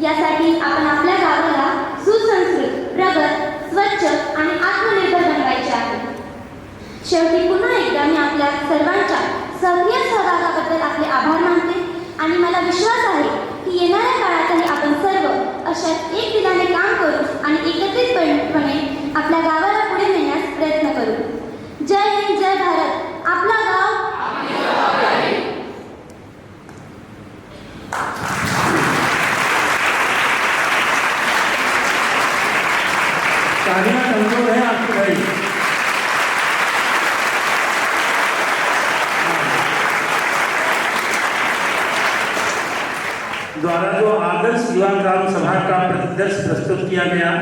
यासाठी आपण आपल्या गावाला सुसंस्कृत, प्रगत, स्वच्छ आणि आत्मनिर्भर बनवायचे आहे. शेवटी पुन्हा एकदा मी आपल्या सर्वांच्या सक्रिय सहभागाबद्दल आपले आभार मानते आणि मला विश्वास आहे की येणाऱ्या काळातही आपण सर्व अशाच एक दिलाने काम करू आणि एकत्रितपणे आपल्या गावाला पुढे नेण्यास प्रयत्न करू. जय हिंद, जय भारत. आपला गाव तालियां कमजोर है आपकी भाई. द्वारा जो आदर्श युवा ग्राम सभा का परिदृश्य प्रस्तुत किया गया,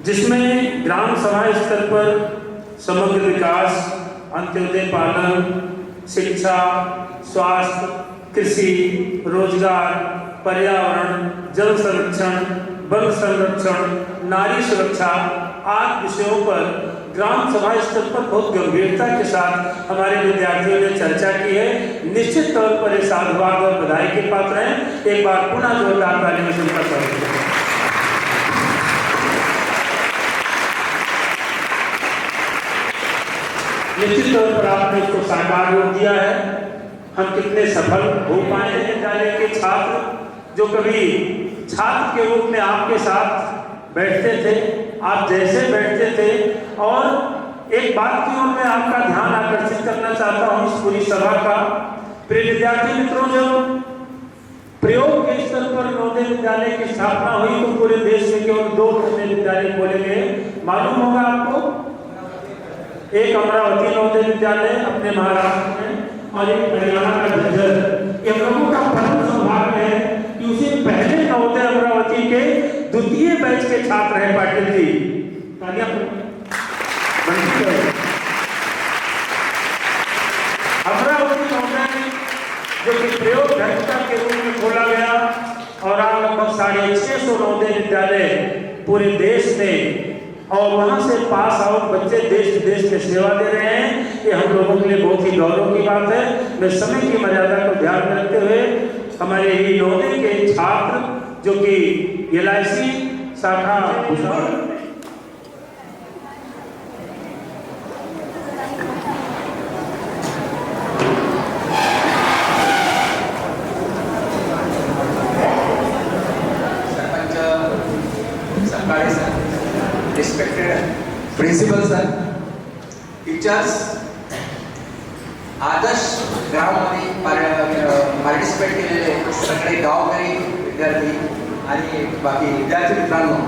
जिसमें ग्राम सभा स्तर पर समग्र विकास, अंत्योदय पालन, शिक्षा, स्वास्थ्य, कृषि, रोजगार, पर्यावरण, जल संरक्षण, वन संरक्षण, नारी सुरक्षा आदि विषयों पर ग्राम सभा स्तर पर बहुत गंभीरता के साथ हमारे विद्यार्थियों ने चर्चा की है. निश्चित तौर पर ये साधुवाद और बधाई के पात्र हैं. एक बार पुनः जोरदार तालियों से उनका स्वागत करें. निश्चित तौर पर आपने इसको साकार रूप दिया है. हम कितने सफल हो पाए हैं विद्यालय के छात्र, जो कभी छात्र के रूप में आपके साथ बैठते थे, आप जैसे बैठते थे. और एक बात की ओर मैं आपका ध्यान आकर्षित करना चाहता हूँ इस पूरी सभा का. प्रिय विद्यार्थी मित्रों, जब प्रयोग के स्तर पर नवोदय विद्यालय की स्थापना हुई तो पूरे देश में केवल 2 नवोदय विद्यालय खोले गए. मालूम होगा आपको, एक अमरावती नवोदय विद्यालय अपने महाराष्ट्र में और एक हरियाणा का झज्जर। ये हम लोगों का परम सौभाग्य है कि उसे पहले नवोदय अमरावती के द्वितीय बैच के छात्र हैं पाटिल जी। तालियां अमरावती नवोदय जो कि प्रयोग घंटा के रूप में खोला गया और आज लगभग 650 नवोदय विद्यालय पूरे देश में और वहां से पास आउट बच्चे देश विदेश में सेवा दे रहे हैं। ये हम लोगों के लिए बहुत ही गौरव की बात है। मैं समय की मर्यादा को ध्यान में रखते हुए हमारे ही नवोदय के छात्र जो कि LIC शाखा रिस्पेक्टेड प्रिंसिपल सर, टीचर्स, आदर्श ग्राममध्ये पार्टिसिपेट केलेले सगळे गावकरी विद्यार्थी आणि बाकी विद्यार्थी मित्रांनो,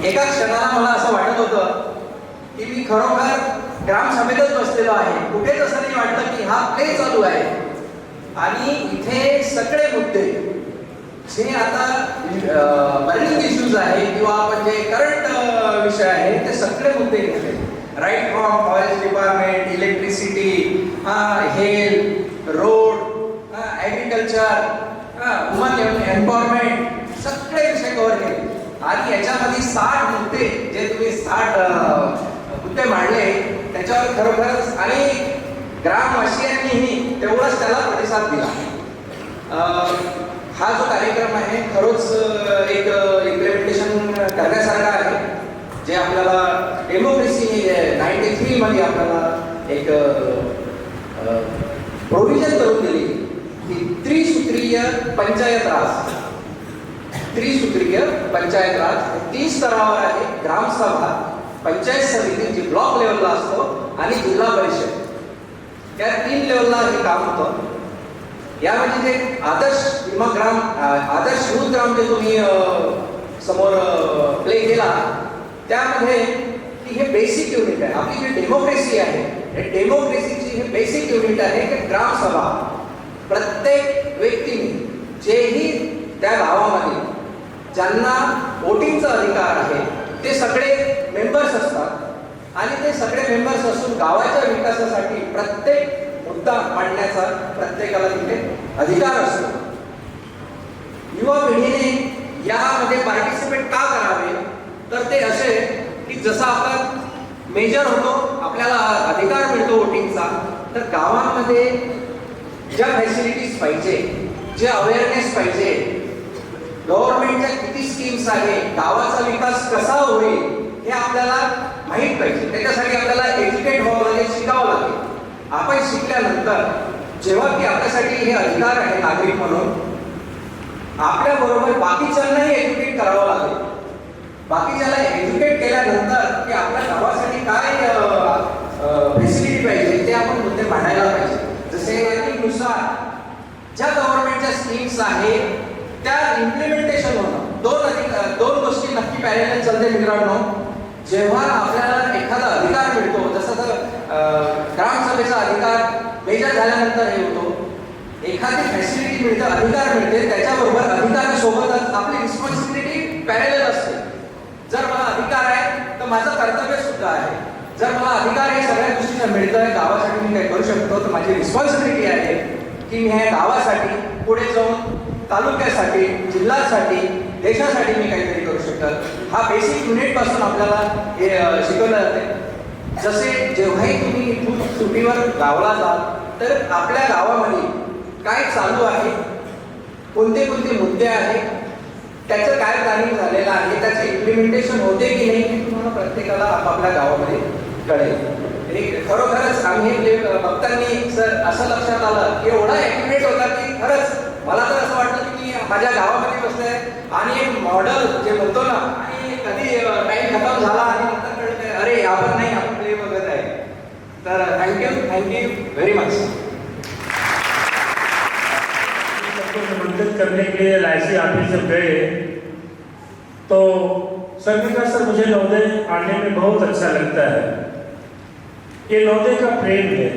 एका क्षणाला मला असं वाटत होतं की मी खरोखर ग्रामसभेतच बसलेलो आहे. कुठेच असं नाही वाटलं की हा प्ले चालू आहे आणि इथे सगळे मुद्दे जे आता बर्निंग इश्यूज आहे किंवा आपण जे करंट विषय आहे ते सगळे मुद्दे घेतले. Right from forest department, electricity, health, road, agriculture, woman empowerment, सगळे विषय कव्हर केले. आणि याच्यामध्ये 60 मुद्दे जे तुम्ही 60 मुद्दे मांडले त्याच्यावर खरोखरच आणि ग्रामवासियांनीही तेवढंच त्याला प्रतिसाद दिला. हा जो कार्यक्रम आहे खरोच एक इम्प्लिमेंटेशन करण्यासारखा आहे, जे आपल्याला डेमोक्रेसी 93 मध्ये आपल्याला एक प्रोव्हिजन करून दिली की त्रिसूत्रीय पंचायत राज. त्रिसूत्रीय पंचायत राज 3 स्तरावर आहे. ग्रामसभा, पंचायत समिती जी ब्लॉक लेवलला असतो आणि जिल्हा परिषद, या 3 लेवलला हे काम होतं. यामध्ये जे आदर्श युथ ग्राम जे तुम्ही समोर प्ले केला त्यामध्ये की हे बेसिक युनिट आहे. आपली जी डेमोक्रेसी आहे, हे डेमोक्रेसीची हे बेसिक युनिट आहे की ग्रामसभा प्रत्येक व्यक्तीने जेही त्या गावामध्ये ज्यांना वोटिंगचा अधिकार आहे ते सगळे मेंबर्स असतात आणि ते सगळे मेंबर्स असून गावाच्या विकासासाठी प्रत्येक मुद्दा मांडण्याचा प्रत्येकाला तिथे अधिकार असतो. युवा पिढीने यामध्ये पार्टिसिपेट का करावे तर ते असे की जसं आपण मेजर होतो, आपल्याला अधिकार मिळतो वोटिंगचा, तर गावांमध्ये ज्या फॅसिलिटीज पाहिजे, जे अवेअरनेस पाहिजे, गव्हर्नमेंटच्या किती स्कीम्स आहे, गावाचा विकास कसा होईल हे आपल्याला माहीत पाहिजे. त्याच्यासाठी आपल्याला एज्युकेट व्हावं लागेल, शिकावं लागेल. आपण शिकल्यानंतर जेव्हा की आपल्यासाठी हे अधिकार आहे नागरिक म्हणून, आपल्या बरोबर बाकीच्यांनाही एज्युकेट करावं लागेल. बाकीच्याला एज्युकेट केल्यानंतर की आपल्या गावासाठी काय फॅसिलिटी पाहिजे ते आपण मुद्दे मांडायला पाहिजे. जसे नुसार ज्या गव्हर्नमेंटच्या स्कीम्स आहेत त्या इम्प्लिमेंटेशन होणं, दोन गोष्टी नक्की पॅरलल चालते मित्रांनो. जेव्हा आपल्याला एखादा अधिकार मिळतो, जसं ग्रामसभेचा अधिकार मेजर झाल्यानंतर हे होतो, एखादी फॅसिलिटी मिळते, अधिकार मिळते, त्याच्याबरोबर अधिकारासोबतच आपली रिस्पॉन्सिबिलिटी पॅरलल असते. जर मला अधिकार आहे तर माझं कर्तव्य सुद्धा आहे. जर मला अधिकार हे सगळ्या गोष्टींना मिळतंय, गावासाठी मी काय करू शकतो, तर माझी रिस्पॉन्सिबिलिटी आहे की मी ह्या गावासाठी पुढे जाऊन तालुक्यासाठी, जिल्ह्यासाठी, देशासाठी मी काहीतरी करू शकतो. हा बेसिक युनिट पासून आपल्याला हे शिकवलं जाते. जसे जेव्हाही तुम्ही इथून सुट्टीवर गावाला जाल तर आपल्या गावामध्ये काय चालू आहे, कोणते कोणते मुद्दे आहेत, त्याचं काय प्लॅनिंग झालेलं आहे, त्याचं इम्प्लिमेंटेशन होते की नाही हे तुम्हाला प्रत्येकाला आपापल्या गावामध्ये कळेल. खरोखरच आम्ही हे बघताना सर असं लक्षात आलं की एवढा ॲक्युरेट होता की खरंच मला तर असं वाटलं की मी माझ्या गावामध्ये बसलोय आणि एक मॉडेल जे म्हणतो ना, आणि कधी टाइम खतम झाला आणि नंतर कळतंय अरे आपण नाही, आपण प्ले बघत आहे. तर थँक्यू व्हेरी मच. निमंत्रित करने के लिए LIC ऑफिस जब गए तो सर ने कहा सर मुझे नवोदय आने में बहुत अच्छा लगता है, ये नवोदय का प्रेम है.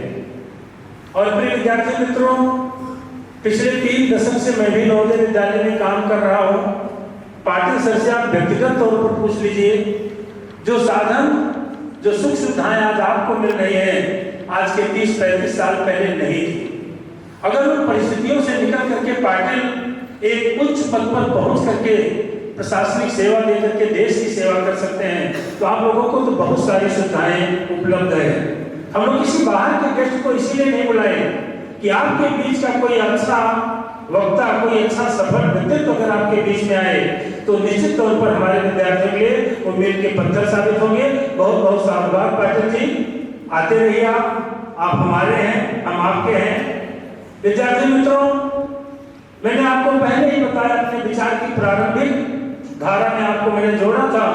और प्रिय विद्यार्थी मित्रों, पिछले 3 दशक से मैं भी नवोदय विद्यालय में काम कर रहा हूँ। पाटिल सर से आप व्यक्तिगत तौर पर पूछ लीजिए, जो साधन, जो सुख सुविधाएं आज आपको मिल रही हैं, आज के 30-35 साल पहले नहीं थी। अगर उन परिस्थितियों से निकल करके पाटिल एक उच्च पद पर पहुंच करके प्रशासनिक सेवा दे करके देश की सेवा कर सकते हैं, तो आप लोगों को तो बहुत सारी सुविधाएं उपलब्ध है। हम लोग किसी बाहर के गेस्ट को इसीलिए नहीं बुलाए कि आपके बीच का कोई अच्छा वक्ता, कोई अच्छा सफल व्यक्तित्व अगर आपके बीच में आए तो निश्चित तौर पर हमारे विद्यार्थियों के लिए वो मील के पत्थर साबित होंगे। बहुत बहुत साधुवाद पाटिल जी, आते रहिए आप हमारे हैं, हम आपके हैं। विद्यार्थी मित्रों, मैंने आपको पहले ही बताया अपने विचार की प्रारंभिक धारा में आपको मैंने जोड़ा था।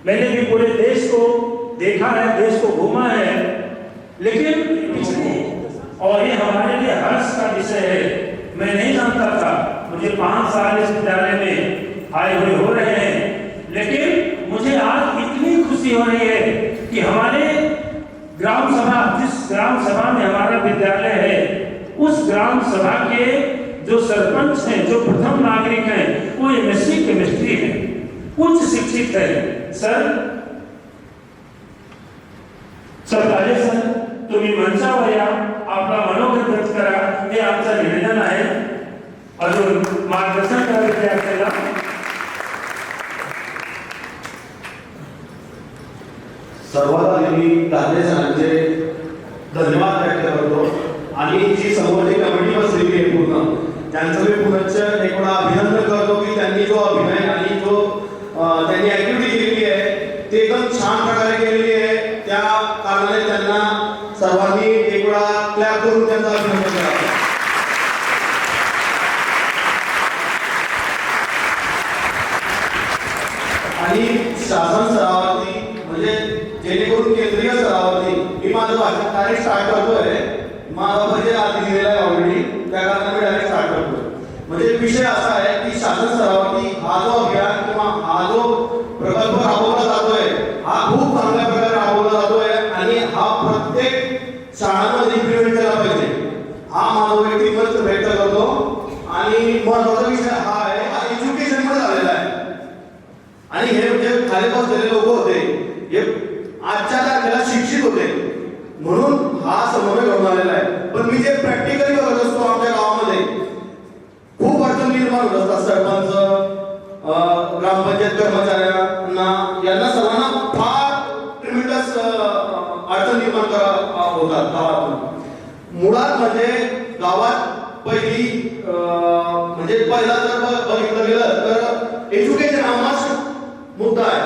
मैंने भी पूरे देश को देखा है, देश को घूमा है, लेकिन पिछले, और ये हमारे लिए हर्ष का विषय है, मैं नहीं जानता था। मुझे 5 साल इस विद्यालय में आए हुए हो रहे हैं, लेकिन मुझे आज इतनी खुशी हो रही है कि हमारे ग्राम सभा, जिस ग्राम सभा में हमारा विद्यालय है, उस ग्राम सभा के जो सरपंच हैं, जो प्रथम नागरिक हैं, वो एमएससी केमिस्ट्री है, उच्च शिक्षित है। सर राजेश सर, तुम्ही मंचावर या, आपला मनोगत व्यक्त करा, हे आमचं निवेदन आहे। अजून मार्गदर्शन करा विद्यार्थ्याला। सर्वात आधी मी दादे सरांचे धन्यवाद व्यक्त करतो आणि जी समोरची कमिटी बसलेली आहे पूर्ण, त्यांचं मी पुनश्च एक वेळा अभिनंदन करतो की त्यांनी जो अभिनय आणि जो त्यांनी ऍक्टिव्हिटी केलेली आहे ते एकदम छान प्रकारे केलेली आहे। त्या कारणाने त्यांना सर्वांनी एक वेळा क्लॅप करून त्यांचं अभिनंदन करावं। आणि शासन स्तरावरती म्हणजे जेणेकरून केंद्रीय स्तरावरती मी माझं भाषण डायरेक्ट स्टार्ट करतोय। माझा परिचय आधी दिलेला आहे ऑलरेडी, त्या कारणाने मी डायरेक्ट स्टार्ट करतोय। म्हणजे विषय असा आहे की शासन स्तरावरती हा जो अभियान किंवा हा जो प्रकल्प राबवला जातोय, हा खूप चांगल्या प्रकारे राबवला जातोय आणि हा प्रत्येक शाळांमध्ये इम्प्लिमेंट केला पाहिजे, हा माझा वैयक्तिक मत व्यक्त करतो। आणि महत्त्वाचा विषय हा आहे, हा एज्युकेशन मध्ये झालेला आहे आणि हे म्हणजे खाली बसलेले लोक होते, हे आजच्या तारखेला शिक्षित होते, म्हणून हा समन्वय घडून आलेला आहे। पण मी जे प्रॅक्टिकली बघत असतो आमच्या गावामध्ये खूप अडचण निर्माण होत असतात। सरपंच, ग्रामपंचायत कर्मचाऱ्यांना, यांना सर्वांना फार ट्रिमिटस अडचण निर्माण होतात गावातून। मुळात म्हणजे गावात म्हणजे पहिला जर बघितलं गेलं तर एज्युकेशन हा मस्ट मुद्दा आहे।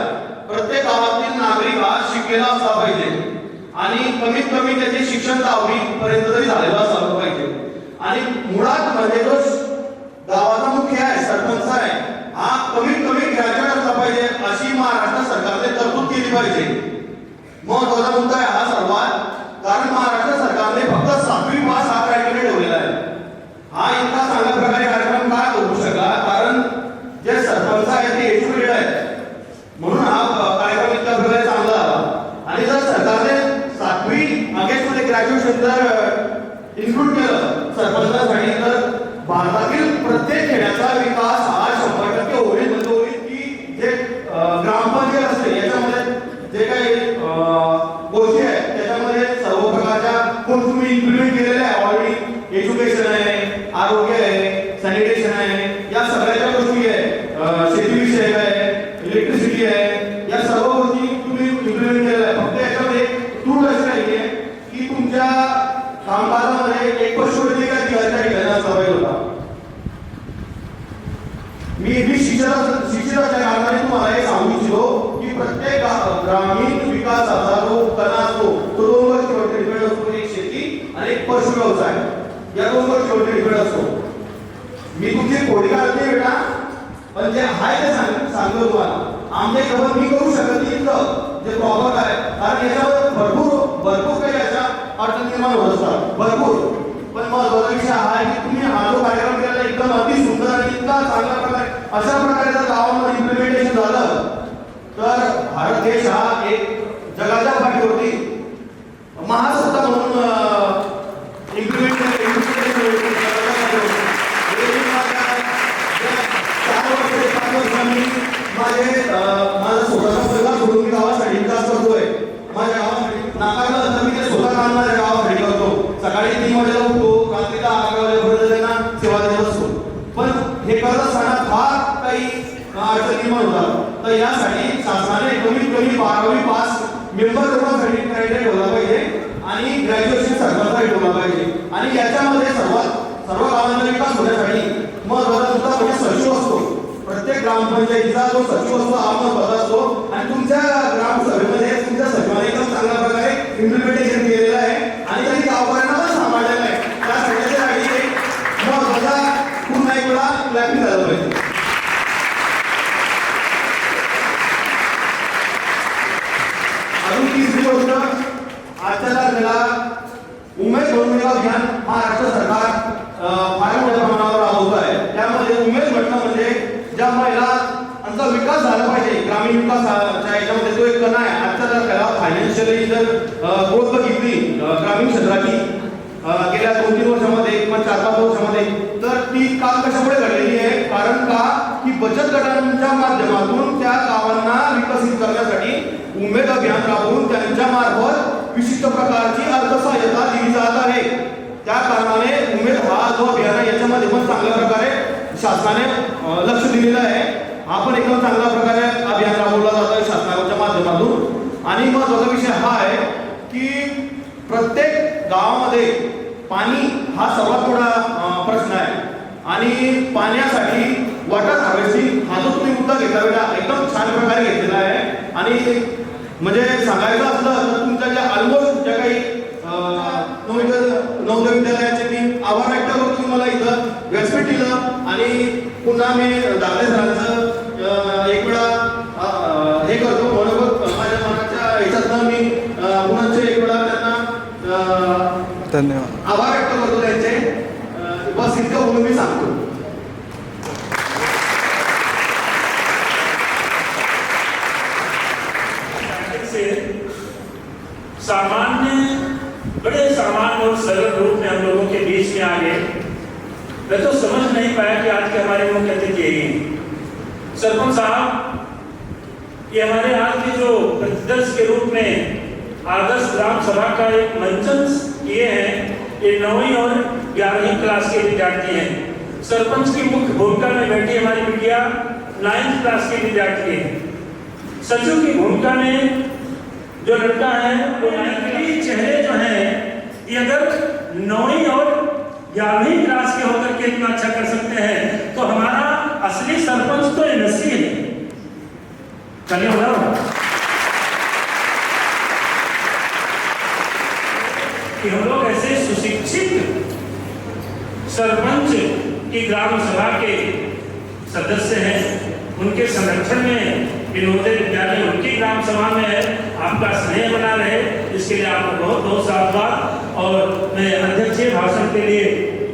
प्रत्येक गावातील नागरिक हा शिकलेला असला पाहिजे आणि कमीत कमी त्याचे शिक्षण 10वी पर्यंत तरी झालेलं असायला पाहिजे। आणि मुळात म्हणजे जो गावाचा मुख्य आहे, सरपंच आहे, हा कमीत कमी ग्रॅज्युएट असला पाहिजे, अशी महाराष्ट्र सरकारने तरतूद केली पाहिजे। महत्त्वाचा मुद्दा आहे हा सर्वात, कारण महाराष्ट्र सरकारने फक्त 7वी पास हा क्रायटेरिया ठेवलेला आहे। हा इतका चांगल्या प्रकारे कार्यक्रम काय करू शकला, कारण जे सरपंच आहेत ते एज्युकेटेड आहेत, म्हणून हा कार्यक्रम इतक्या प्रकारे चांगला झाला। आणि जर सरकारने 7वी अगेन्स्ट मध्ये ग्रॅज्युएशन जर इन्क्लूड केलं सरपंचासाठी, तर भारतातील प्रत्येक खेड्याचा विकास हा 100% होईल। म्हणजे होईल की जे ग्रामपंचायत असते याच्यामध्ये जे काही गोष्टी आहेत त्याच्यामध्ये सर्व प्रकारच्या गोष्टी तुम्ही इम्प्लिमेंट केलेल्या आहे ऑलरेडी। एज्युकेशन आहे, आरोग्य आहे, सॅनिटेशन आहे, या सगळ्या गोष्टी आहे, शेतीविषयक आहे, इलेक्ट्रिसिटी आहे, या सर्व गोष्टी तुम्ही इम्प्लिमेंट केलेल्या आहे। फक्त याच्यामध्ये टूल असं नाहीये की तुमच्या कामकाजामध्ये एक पशुवैद्यकीय अधिकारी घेण्याचा सवय होता। मी शिक्षित असल्या कारणाने तुम्हाला हे सांगू इच्छितो की प्रत्येक ग्रामीण विकासाचा जो कणा असतो तो 2 गोष्टींवरती डिपेंड असतो, एक शेती आणि एक पशु व्यवसाय, या 2 गोष्टींवरती डिपेंड असतो। मी तुमची खोडी काढत नाही बेटा, पण जे आहे ते सांगतो तुम्हाला। आमच्या इथं मी करू शकत नाही इतकं जे प्रॉब्लेम आहे, कारण याच्यावर भरपूर काही अशा अडचणी निर्माण होत असतात, भरपूर। पण महत्त्वाचा विषय हा आहे की तुम्ही हा जो कार्यक्रम केला एकदम अति सुंदर आणि इतका चांगल्या प्रकारे अशा प्रकारे जर गावामध्ये इम्प्लिमेंटेशन झालं तर भारत देश हा एक जगाच्या पाठीवरती महासत्ता म्हणून सकाळी 3 वाजेला उठतो, रात्री 10-11 वाजेपर्यंत त्यांना सेवा देत असतो. पण हे करत असताना फार काही अडचणी निर्माण होतात. तर यासाठी शासनाने कमीत कमी 12वी पास मेंबर लोकांसाठी क्रायटेरिया ठेवला पाहिजे आणि ग्रॅज्युएशन सर्वांसाठी ठेवला पाहिजे. आणि याच्यामध्ये सर्व गावांचा विकास होण्यासाठी महत्त्वाचा मुद्दा म्हणजे सचिव असतो. प्रत्येक ग्रामपंचायतीचा जो सचिव असतो हा महत्त्वाचा असतो. आणि तुमच्या ग्रामसभेमध्ये तुमच्या सचिवाने एकदम चांगल्या प्रकारे इम्प्लिमेंटेशन केलेलं आहे आणि त्यांनी गावकऱ्यांना पण सांभाळलेलं आहे. त्यासाठी एक महत्त्वाचा पुन्हा एक वेळा क्लॅपिंग झालं पाहिजे. अजून तिसरी गोष्ट, आजच्या तारखेला उमेद बहुमेगा अभियान महाराष्ट्र सरकार फार मोठ्या प्रमाणावर राबवत आहे. त्यामध्ये उमेद म्हटलं म्हणजे ज्या महिलांचा विकास झाला पाहिजे, ग्रामीण विकासाच्या याच्यामध्ये तो एक कणा आहे. आजच्या तारखेला फायनान्शियली जर ग्रोथ बघितली ग्रामीण क्षेत्राची गेल्या 2-3 वर्षामध्ये किंवा 4-5 वर्षामध्ये, तर ती का कशामुळे घडलेली आहे? कारण का की बचत गटांच्या माध्यमातून त्या गावांना विकसित करण्यासाठी उमेद अभियान राबवून त्यांच्या मार्फत विशिष्ट प्रकारची अर्थसहाय्यता दिली जात आहे. त्या कारणाने उमेद हा जो अभियान आहे याच्यामध्ये पण चांगल्या प्रकारे शासनाने लक्ष दिलेलं आहे. हा पण एकदम चांगल्या प्रकारे अभियान राबवला जात आहे शासनाच्या माध्यमातून. आणि महत्त्वाचा विषय हा आहे की प्रत्येक गावामध्ये पाणी हा सर्वात मोठा प्रश्न आहे. आणि पाण्यासाठी वॉटर हार्वेस्टिंग हा जो तुम्ही मुद्दा घेतला एकदम छान प्रकारे घेतलेला आहे. आणि म्हणजे सांगायचं असलं तर तुमच्या ज्या ऑलमोस्ट ज्या काही नवोदय विद्यालयाचे मी आभार व्यक्त करतो तुम्हाला इथं व्यासपीठ दिलं. आणि पुन्हा मी दागले सरांचं एक वेळा हे करतो म्हणून माझ्या मनाच्या ह्याच्यातनं मी पुन्हा एक वेळा त्यांना धन्यवाद आभार व्यक्त करतो त्यांचे. बस इतकं म्हणून मी सांगतो. बड़े सामान्य और सरल रूप में हम लोगों के बीच में आ गए. मैं तो समझ नहीं पाया कि आज के हमारे मुख्य अतिथि यही हैं. सरपंच साहब, ये हमारे आज के जो प्रतिदर्श के रूप में आदर्श ग्राम सभा का एक मंचन किए हैं, ये 9वीं और 11वीं क्लास के विद्यार्थी हैं. सरपंच की मुख्य भूमिका में बैठी हमारी बिटिया 9th क्लास की विद्यार्थी है. सचिव की भूमिका में जो लड़का है वो 9वीं चेहरे जो हैं ये अगर 9वीं और 11वीं क्लास के होकर के इतना अच्छा कर सकते हैं तो हमारा असली सरपंच तो एमएससी है. चलिए हो कि हम लोग ऐसे सुशिक्षित सरपंच की ग्राम सभा के सदस्य हैं. उनके संरक्षण में विनोदय विद्यालय उनकी ग्राम सभा में है. आपका स्नेह बना रहे इसके लिए आपको बहुत बहुत साधुवाद. और मैं अध्यक्ष भाषण के लिए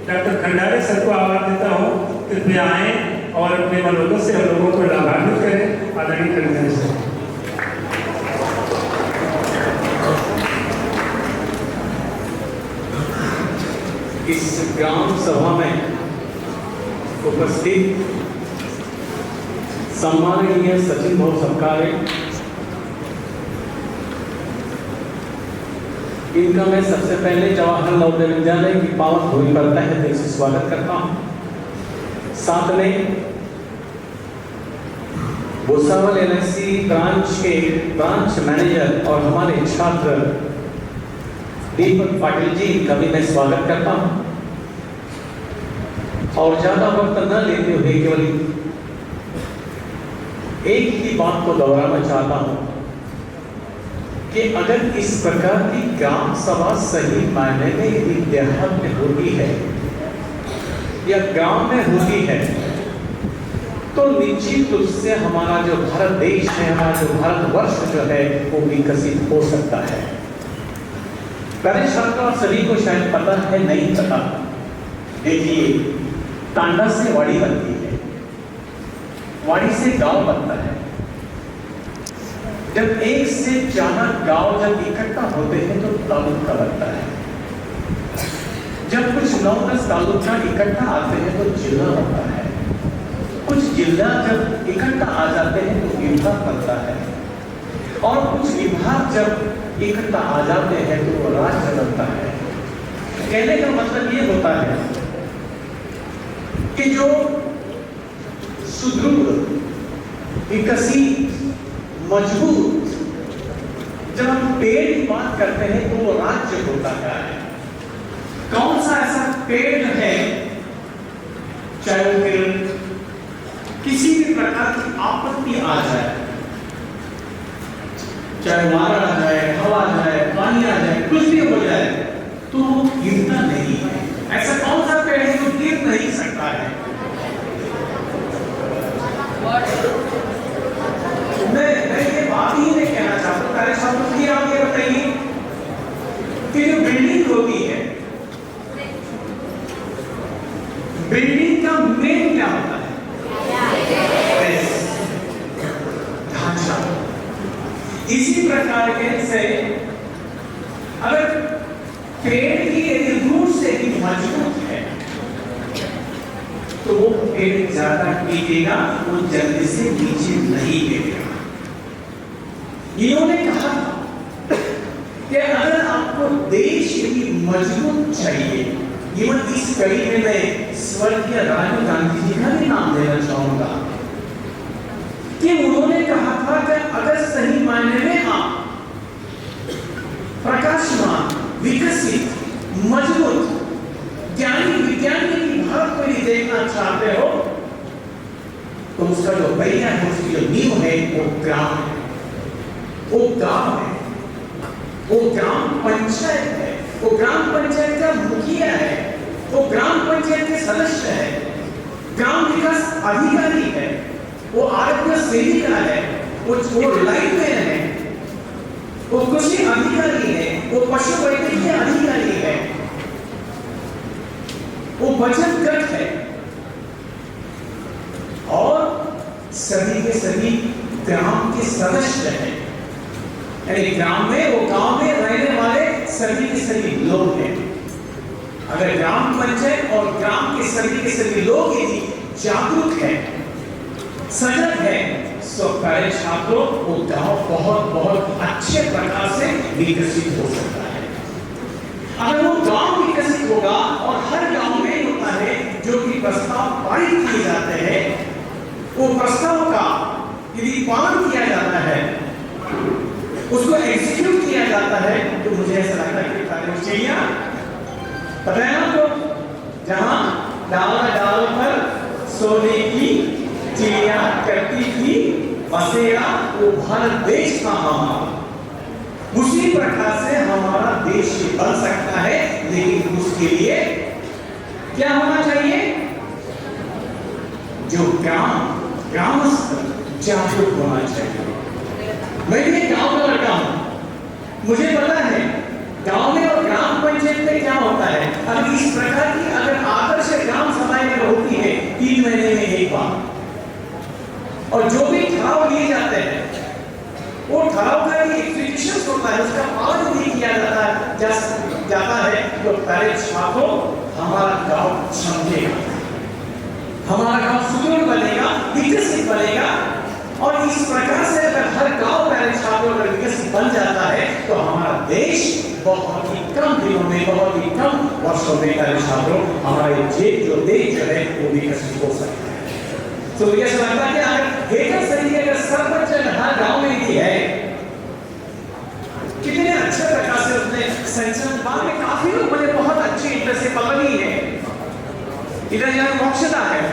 डॉक्टर खंडारे सर को आभार देता हूँ. कृपया आए और अपने मनोगत से हम लोगों को लाभान्वित करें. आदरणीय खंडारे सर. इस ग्राम सभा में उपस्थित सम्माननीय सचिन भाऊ सरकारे, इनका मैं सबसे पहले जवाहर नवोदय विद्यालय की पावन भूमि पर तहे दिल से स्वागत करता हूँ. साथ में भूसावल एलआईसी ब्रांच के ब्रांच मैनेजर और हमारे छात्र दीपक पाटिल जी का भी मैं स्वागत करता हूँ. और ज्यादा वक्त न लेते हुए केवल एक ही बात को दोहराना चाहता हूं कि अगर इस प्रकार की ग्राम सभा सही मायने में यदि देहात में होती है या गांव में होती है तो निश्चित रूप से हमारा जो भारत देश है, हमारा जो भारतवर्ष जो है वो विकसित हो सकता है. प्यारे छात्रों, सभी को शायद पता है, नहीं पता. देखिए, तांडा से वाड़ी बनती है, वाड़ी से गांव बनता है. जब एक से ज्यादा गांव जब इकट्ठा होते हैं तो तालुका बनता है. जब कुछ 9-10 तालुका इकट्ठा आते हैं तो जिला बनता है. कुछ जिला जब इकट्ठा आ जाते हैं तो विभाग बनता है. और कुछ विभाग जब इकट्ठा आ जाते हैं तो वो राज्य बनता है. कहने का मतलब ये होता है कि जो सुदृढ़, विकसित, मजबूत, जब हम पेड़ की बात करते हैं तो वो राज्य होता है। कौन सा ऐसा पेड़ है, चाहे वो पेड़ किसी भी प्रकार की आपत्ति आ जाए, चाहे मारा आ जाए, हवा आ जाए, पानी आ जाए, कुछ भी हो जाए, तो वो गिरता नहीं है। ऐसा कौन सा पेड़ है जो गिर नहीं सकता है? मैं ये बात ही नहीं कहना चाहता हूँ। पहले शब्द की आप ये बताइए कि जो बिल्डिंग होती है, बिल्डिंग का मेन क्या होता है? ढांचा। इसी प्रकार के से अगर पेड़ की रूट से भी मजबूत है तो वो पेड़ ज्यादा टिकेगा, वो जल्दी से नीचे नहीं गिरेगा। इन्होंने कहा कि अगर आपको देश की मजबूत चाहिए, इवन इस कड़ी में मैं स्वर्गीय राजीव गांधी जी का भी नाम लेना चाहूंगा कि उन्होंने कहा था कि अगर सही मायने में आप प्रकाशमान, विकसित, मजबूत, ज्ञानी विज्ञानी की भारत को ही देखना चाहते हो तो उसका जो बैया है, उसकी जो नींव है वो ग्राम है, वो गांव है, वो ग्राम पंचायत है, वो ग्राम पंचायत का मुखिया है, वो ग्राम पंचायत के सदस्य है, ग्राम विकास अधिकारी है, वो आरोग्य सेविका है, वो लाइनमैन है, वो कृषि अधिकारी है, वो पशु वैद्यकीय अधिकारी है, वो बचत गट है, और सभी के सभी ग्राम के सदस्य हैं। यानी ग्राम में, वो गांव में रहने वाले सभी के सभी लोग हैं। अगर ग्राम पंचायत और ग्राम के सभी लोग यदि जागरूक है, सजग है, तो प्यारे छात्रों वो गांव बहुत अच्छे प्रकार से विकसित हो सकता है। अगर वो गांव विकसित होगा और हर गांव में होता है जो कि प्रस्ताव पारित किए जाते हैं, वो प्रस्ताव का यदि पालन किया जाता है, उसको एग्जीक्यूट किया जाता है, तो मुझे ऐसा लगता है कि कार्यचिड़िया पता है आपको, जहां डाल पर सोने की चिड़िया करती थी बसेरा, वो भारत देश था हमारा। उसी प्रकार से हमारा देश बन सकता है, लेकिन उसके लिए क्या होना चाहिए? जो ग्रामस्थ जागरूक होना चाहिए। मैं भी गांव का लड़का हूं, मुझे पता है गांव में और ग्राम पंचायत में क्या होता है। अगर इस प्रकार की अगर आदर्श ग्राम सभाएं में होती है 3 महीने में एक बार, और जो भी ठराव लिए जाते हैं वो ठराव का ही एग्जीक्यूशन होता है, उसका पालन नहीं किया जाता है, तो पहले छात्रों हमारा गांव समझेगा, हमारा गांव सुदृढ़ बनेगा, विकसित बनेगा। और इस प्रकार से अगर हर गांव पहले छात्रों का विकसित बन जाता है तो हमारा देश बहुत ही कम दिनों में, बहुत ही कम वर्षों में पहले छात्रों हमारा जो देश है वो विकसित हो सकता है। तो मुझे ऐसा लगता है कि अगर हेकर सही अगर सरपंच हर गांव में भी है, कितने अच्छे प्रकार से उसने संचालन बाद में काफी लोग मुझे बहुत अच्छे इंटर से पल्लवी है, इधर यहाँ मोक्षदा है,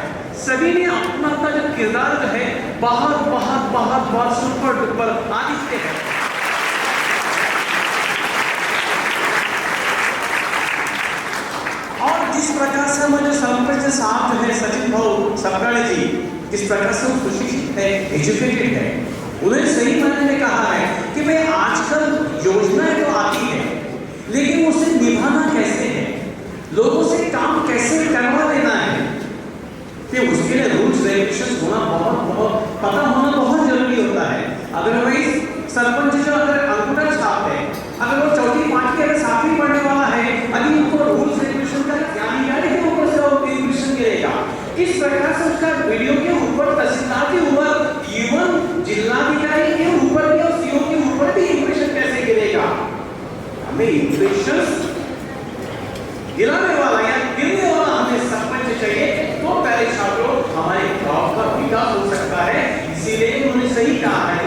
सभी ने अपना जो किरदार जो है बहुत सुपर डुपर आदित्य है। और जिस प्रकार से हमारे सरपंच साहब जो है सचिन भाऊ सबकाले जी, जिस प्रकार से वो सुशिक्षित है, एजुकेटेड है, उन्होंने सही मायने में कहा है कि भाई आजकल योजनाएं तो आती है, लेकिन उसे निभाना कैसे है, लोगों से काम कैसे करवा लेना है, कि उसके लिए रूल्स रेगुलेशन होना बहुत पता होना बहुत जरूरी होता है। अदरवाइज सरपंच जो अगर अंगूठा छाप है, अगर वो चौथी पांचवी अगर सातवीं पढ़ने वाला है, अभी उनको रूल्स रेगुलेशन का ज्ञान नहीं है कि वो कैसे रेगुलेशन करेगा, किस प्रकार से उसका वीडियो के ऊपर, तहसीलदार के ऊपर, इवन जिलाधिकारी के ऊपर भी और सीओ के ऊपर भी इंप्रेशन कैसे गिरेगा। हमें इंप्रेशन गिराने वाला या गिरने वाला हमें सरपंच चाहिए, तो पहले छात्रों हमारे गांव का विकास हो सकता है। इसीलिए उन्होंने सही कहा है,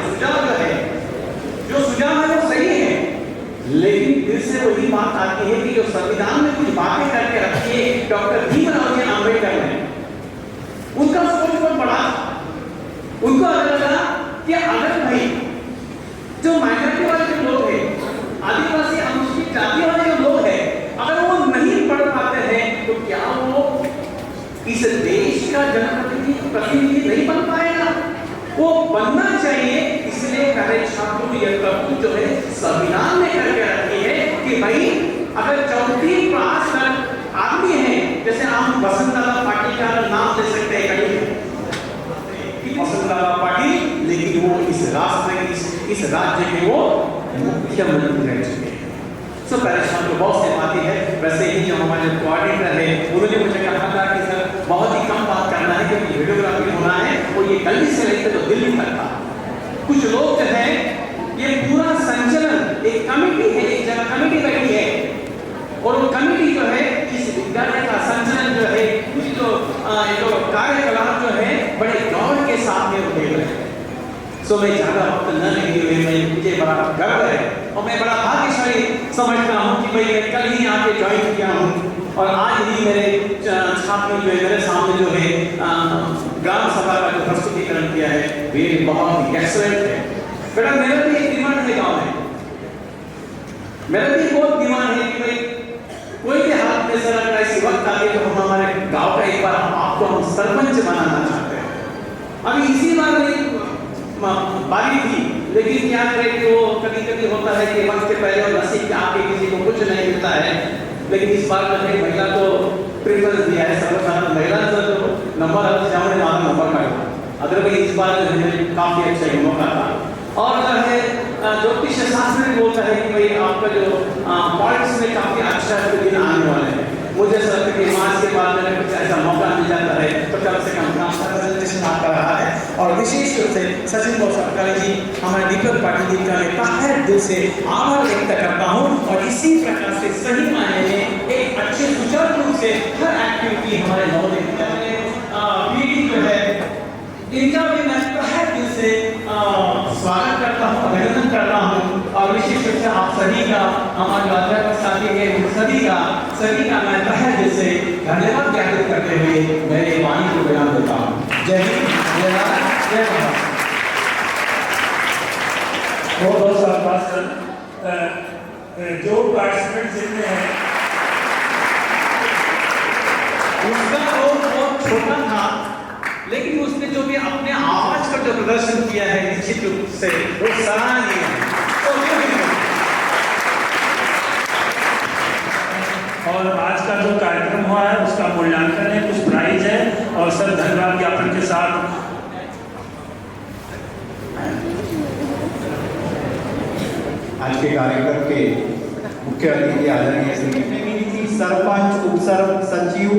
जो सुझाव है वो सही है, लेकिन फिर से वही बात आती है कि जो संविधान में कुछ बातें करके रखी है डॉक्टर भीमराव जी आंबेडकर ने, उनका सोच बहुत बड़ा, उनको लगा कि अगर भाई जो माइनॉरिटी वाले जो लोग हैं, आदिवासी अनुसूचित जाति वाले जो लोग हैं, अगर वो नहीं पढ़ पाते हैं तो क्या वो इस देश का जनप्रतिनिधि नहीं बन पाएगा? वो बनना चाहिए। इसलिए पहले छात्रों यह तरतूब जो है संविधान में करके रखी है कि भाई अगर 4वीं क्लास तक आदमी है, जैसे हम वसंतदादा पाटिल का नाम ले सकते हैं कहीं, वसंतदादा पाटिल, लेकिन वो इस राष्ट्र में इस राज्य के वो मुख्यमंत्री रह चुके हैं। सो परेशान तो बहुत से बातें हैं। वैसे ही जो हमारे कोऑर्डिनेटर है उन्होंने मुझे कहा था कि सर बहुत ही कम बात करना है क्योंकि वीडियोग्राफी होना है, और ये गली से लेकर तो दिल्ली तक था। कुछ लोग जो है ये पूरा संचलन, एक कमेटी है, एक जगह कमेटी बैठी है, और वो कमेटी जो है इस विद्यालय का संचलन जो है, कुछ जो कार्यकलाप जो है बड़े गौर के साथ में होते हुए। सो मैं ज्यादा वक्त न लेते हुए मुझे बड़ा गर्व है और मैं बड़ा भाग्यशाली समझता हूँ कि भाई मैं कल ही आके ज्वाइन किया हूँ, और आज ही मेरे छात्र जो है मेरे सामने जो है ग्राम सभा का जो प्रस्तुतिकरण किया है वे बहुत ही एक्सीलेंट है। बेटा मेरा भी एक डिमांड है गाँव में, मेरा भी बहुत डिमांड है कि भाई कोई भी हाथ में सर अगर ऐसी वक्त आ गई तो हम हमारे गाँव का एक बार आपको हम सरपंच बनाना चाहते हैं। अभी इसी बार नहीं बारी थी, लेकिन क्या करें कि वो कभी कभी होता है कि वक्त के पहले और नसीब के आगे किसी को कुछ नहीं मिलता है, लेकिन इस बार जो है महिला को प्रेफरेंस दिया है, सर्वसाधारण महिला से जो नंबर है जामुने मारा नंबर का, अदरवाइज इस बार जो है काफी अच्छा मौका था। और जो है ज्योतिष शास्त्र में बोलता है कि भाई आपका जो पॉलिटिक्स में काफी अच्छा दिन आने वाले हैं। मुझे ऐसा लगता है कि मार्च के बाद में कुछ ऐसा मौका मिल जाता है तो कम से कम काम कर रहा है। और विशेष रूप से सचिन बोसावकाले जी, हमारे दीपक पाटिल जी का मैं तहे दिल से आभार व्यक्त करता हूँ, और इसी प्रकार से सही मायने में एक अच्छे सुचारू रूप से हर एक्टिविटी हमारे नवोदय पीढ़ी जो है इनका भी मैं तहे दिल से स्वागत करता हूँ, अभिनंदन करता हूँ, और विशेष रूप से आप सभी का, हमारे अध्यक्ष साथी है सभी का मैं तहे दिल से धन्यवाद ज्ञापित करते हुए मेरे वाणी को विराम देता हूँ। जय हिंद, जय भारत, जय भारत। बहुत शाबाश सर। जो पार्टिसिपेंट जितने हैं उसका रोल बहुत छोटा था, लेकिन उसने जो भी अपने आवाज का जो प्रदर्शन किया है निश्चित रूप से वो सराहनीय है। और आज का जो कार्यक्रम हुआ है उसका मूल्यांकन है, कुछ प्राइज है, और सर धन्यवाद ज्ञापन के साथ आज के कार्यक्रम के मुख्य अतिथि आदरणीय श्री सरपंच, उपसरपंच, सचिव,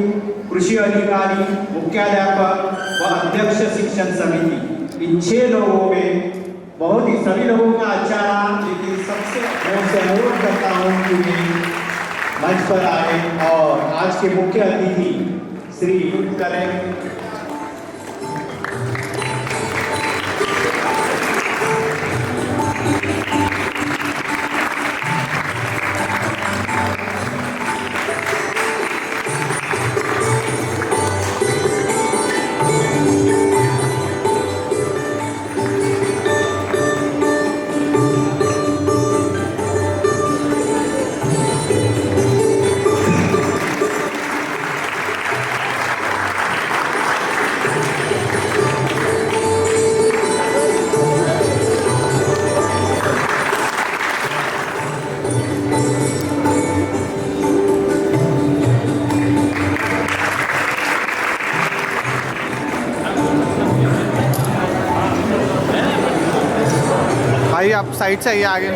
कृषि अधिकारी, मुख्याध्यापक व अध्यक्ष शिक्षण समिति, इन 6 लोगों में बहुत ही सभी लोगों का अच्छा रहा, लेकिन सबसे मैं अनुरोध करता हूँ कि मंच पर आए और आज के मुख्य अतिथि श्री युक्त करें। भाई आप साइड से आइए, आगे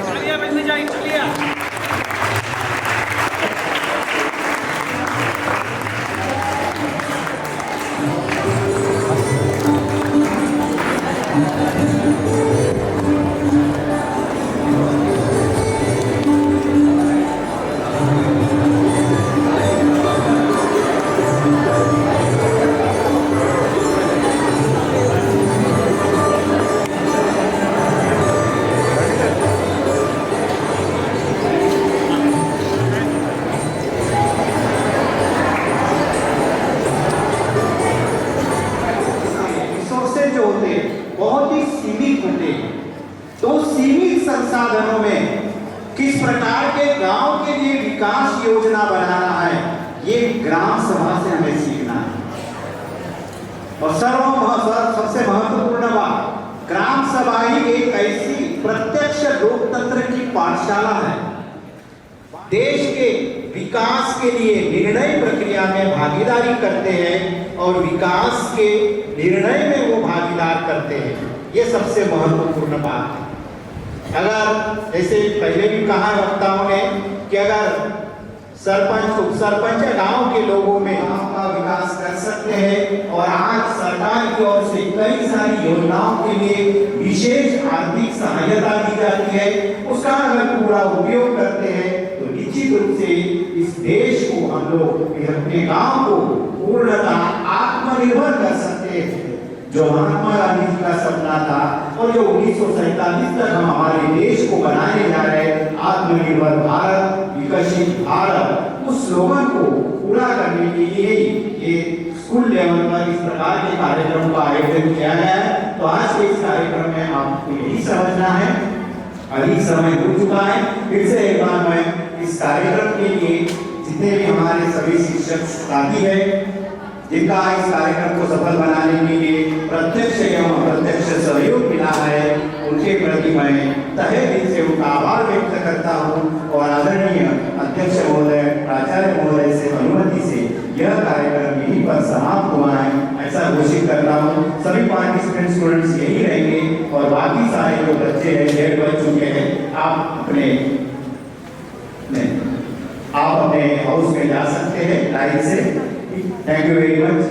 बहुत ही सीमित होते हैं। तो सीमित संसाधनों में किस प्रकार के गांव के लिए विकास योजना बनाना है, ये ग्राम सभा से हमें सीखना है। और सबसे महत्वपूर्ण बात, ग्राम सभा ही एक ऐसी प्रत्यक्ष लोकतंत्र की पाठशाला है। देश के विकास के लिए निर्णय प्रक्रिया में भागीदारी करते हैं और विकास के निर्णय में वो भागीदार करते हैं। ये सबसे महत्वपूर्ण बात है। अगर जैसे पहले भी कहा वक्ताओं ने कि अगर सरपंच उप सरपंच गांव के लोगों में गांव का विकास कर सकते हैं और आज सरकार की ओर से कई सारी योजनाओं के लिए विशेष आर्थिक सहायता दी जाती है, उसका अगर पूरा उपयोग करते हैं तो निश्चित रूप से इस देश को हम लोग अपने गांव को पूर्णतः आत्मनिर्भर कर सकते हैं। जो महात्मा गांधी जी का सपना था और जो 1947 तक हम हमारे देश को बनाने जा रहे आत्मनिर्भर भारत विकसित भारत, उस स्लोगन को पूरा करने के लिए ये स्कूल लेवल पर इस प्रकार के कार्यक्रम का आयोजन किया गया है। तो आज के इस कार्यक्रम में आपको यही समझना है, अभी समय हो चुका है। फिर से एक बार मैं इस कार्यक्रम के लिए जितने भी हमारे सभी शिक्षक साथी हैं, जिनका इस कार्यक्रम को सफल बनाने के लिए प्रत्यक्ष एवं अप्रत्यक्ष सहयोग मिला है, उनके प्रति मैं तहे दिल से उनका आभार व्यक्त करता हूँ और आदरणीय अध्यक्ष महोदय, प्राचार्य महोदय से अनुमति से यह कार्यक्रम यहीं पर समाप्त हुआ है ऐसा घोषित करता हूँ। सभी पार्टिसिपेंट स्टूडेंट्स यही रहेंगे और बाकी सारे जो बच्चे हैं डेढ़ बज चुके हैं, आप अपने हाउस में जा सकते हैं line say. Thank you very much.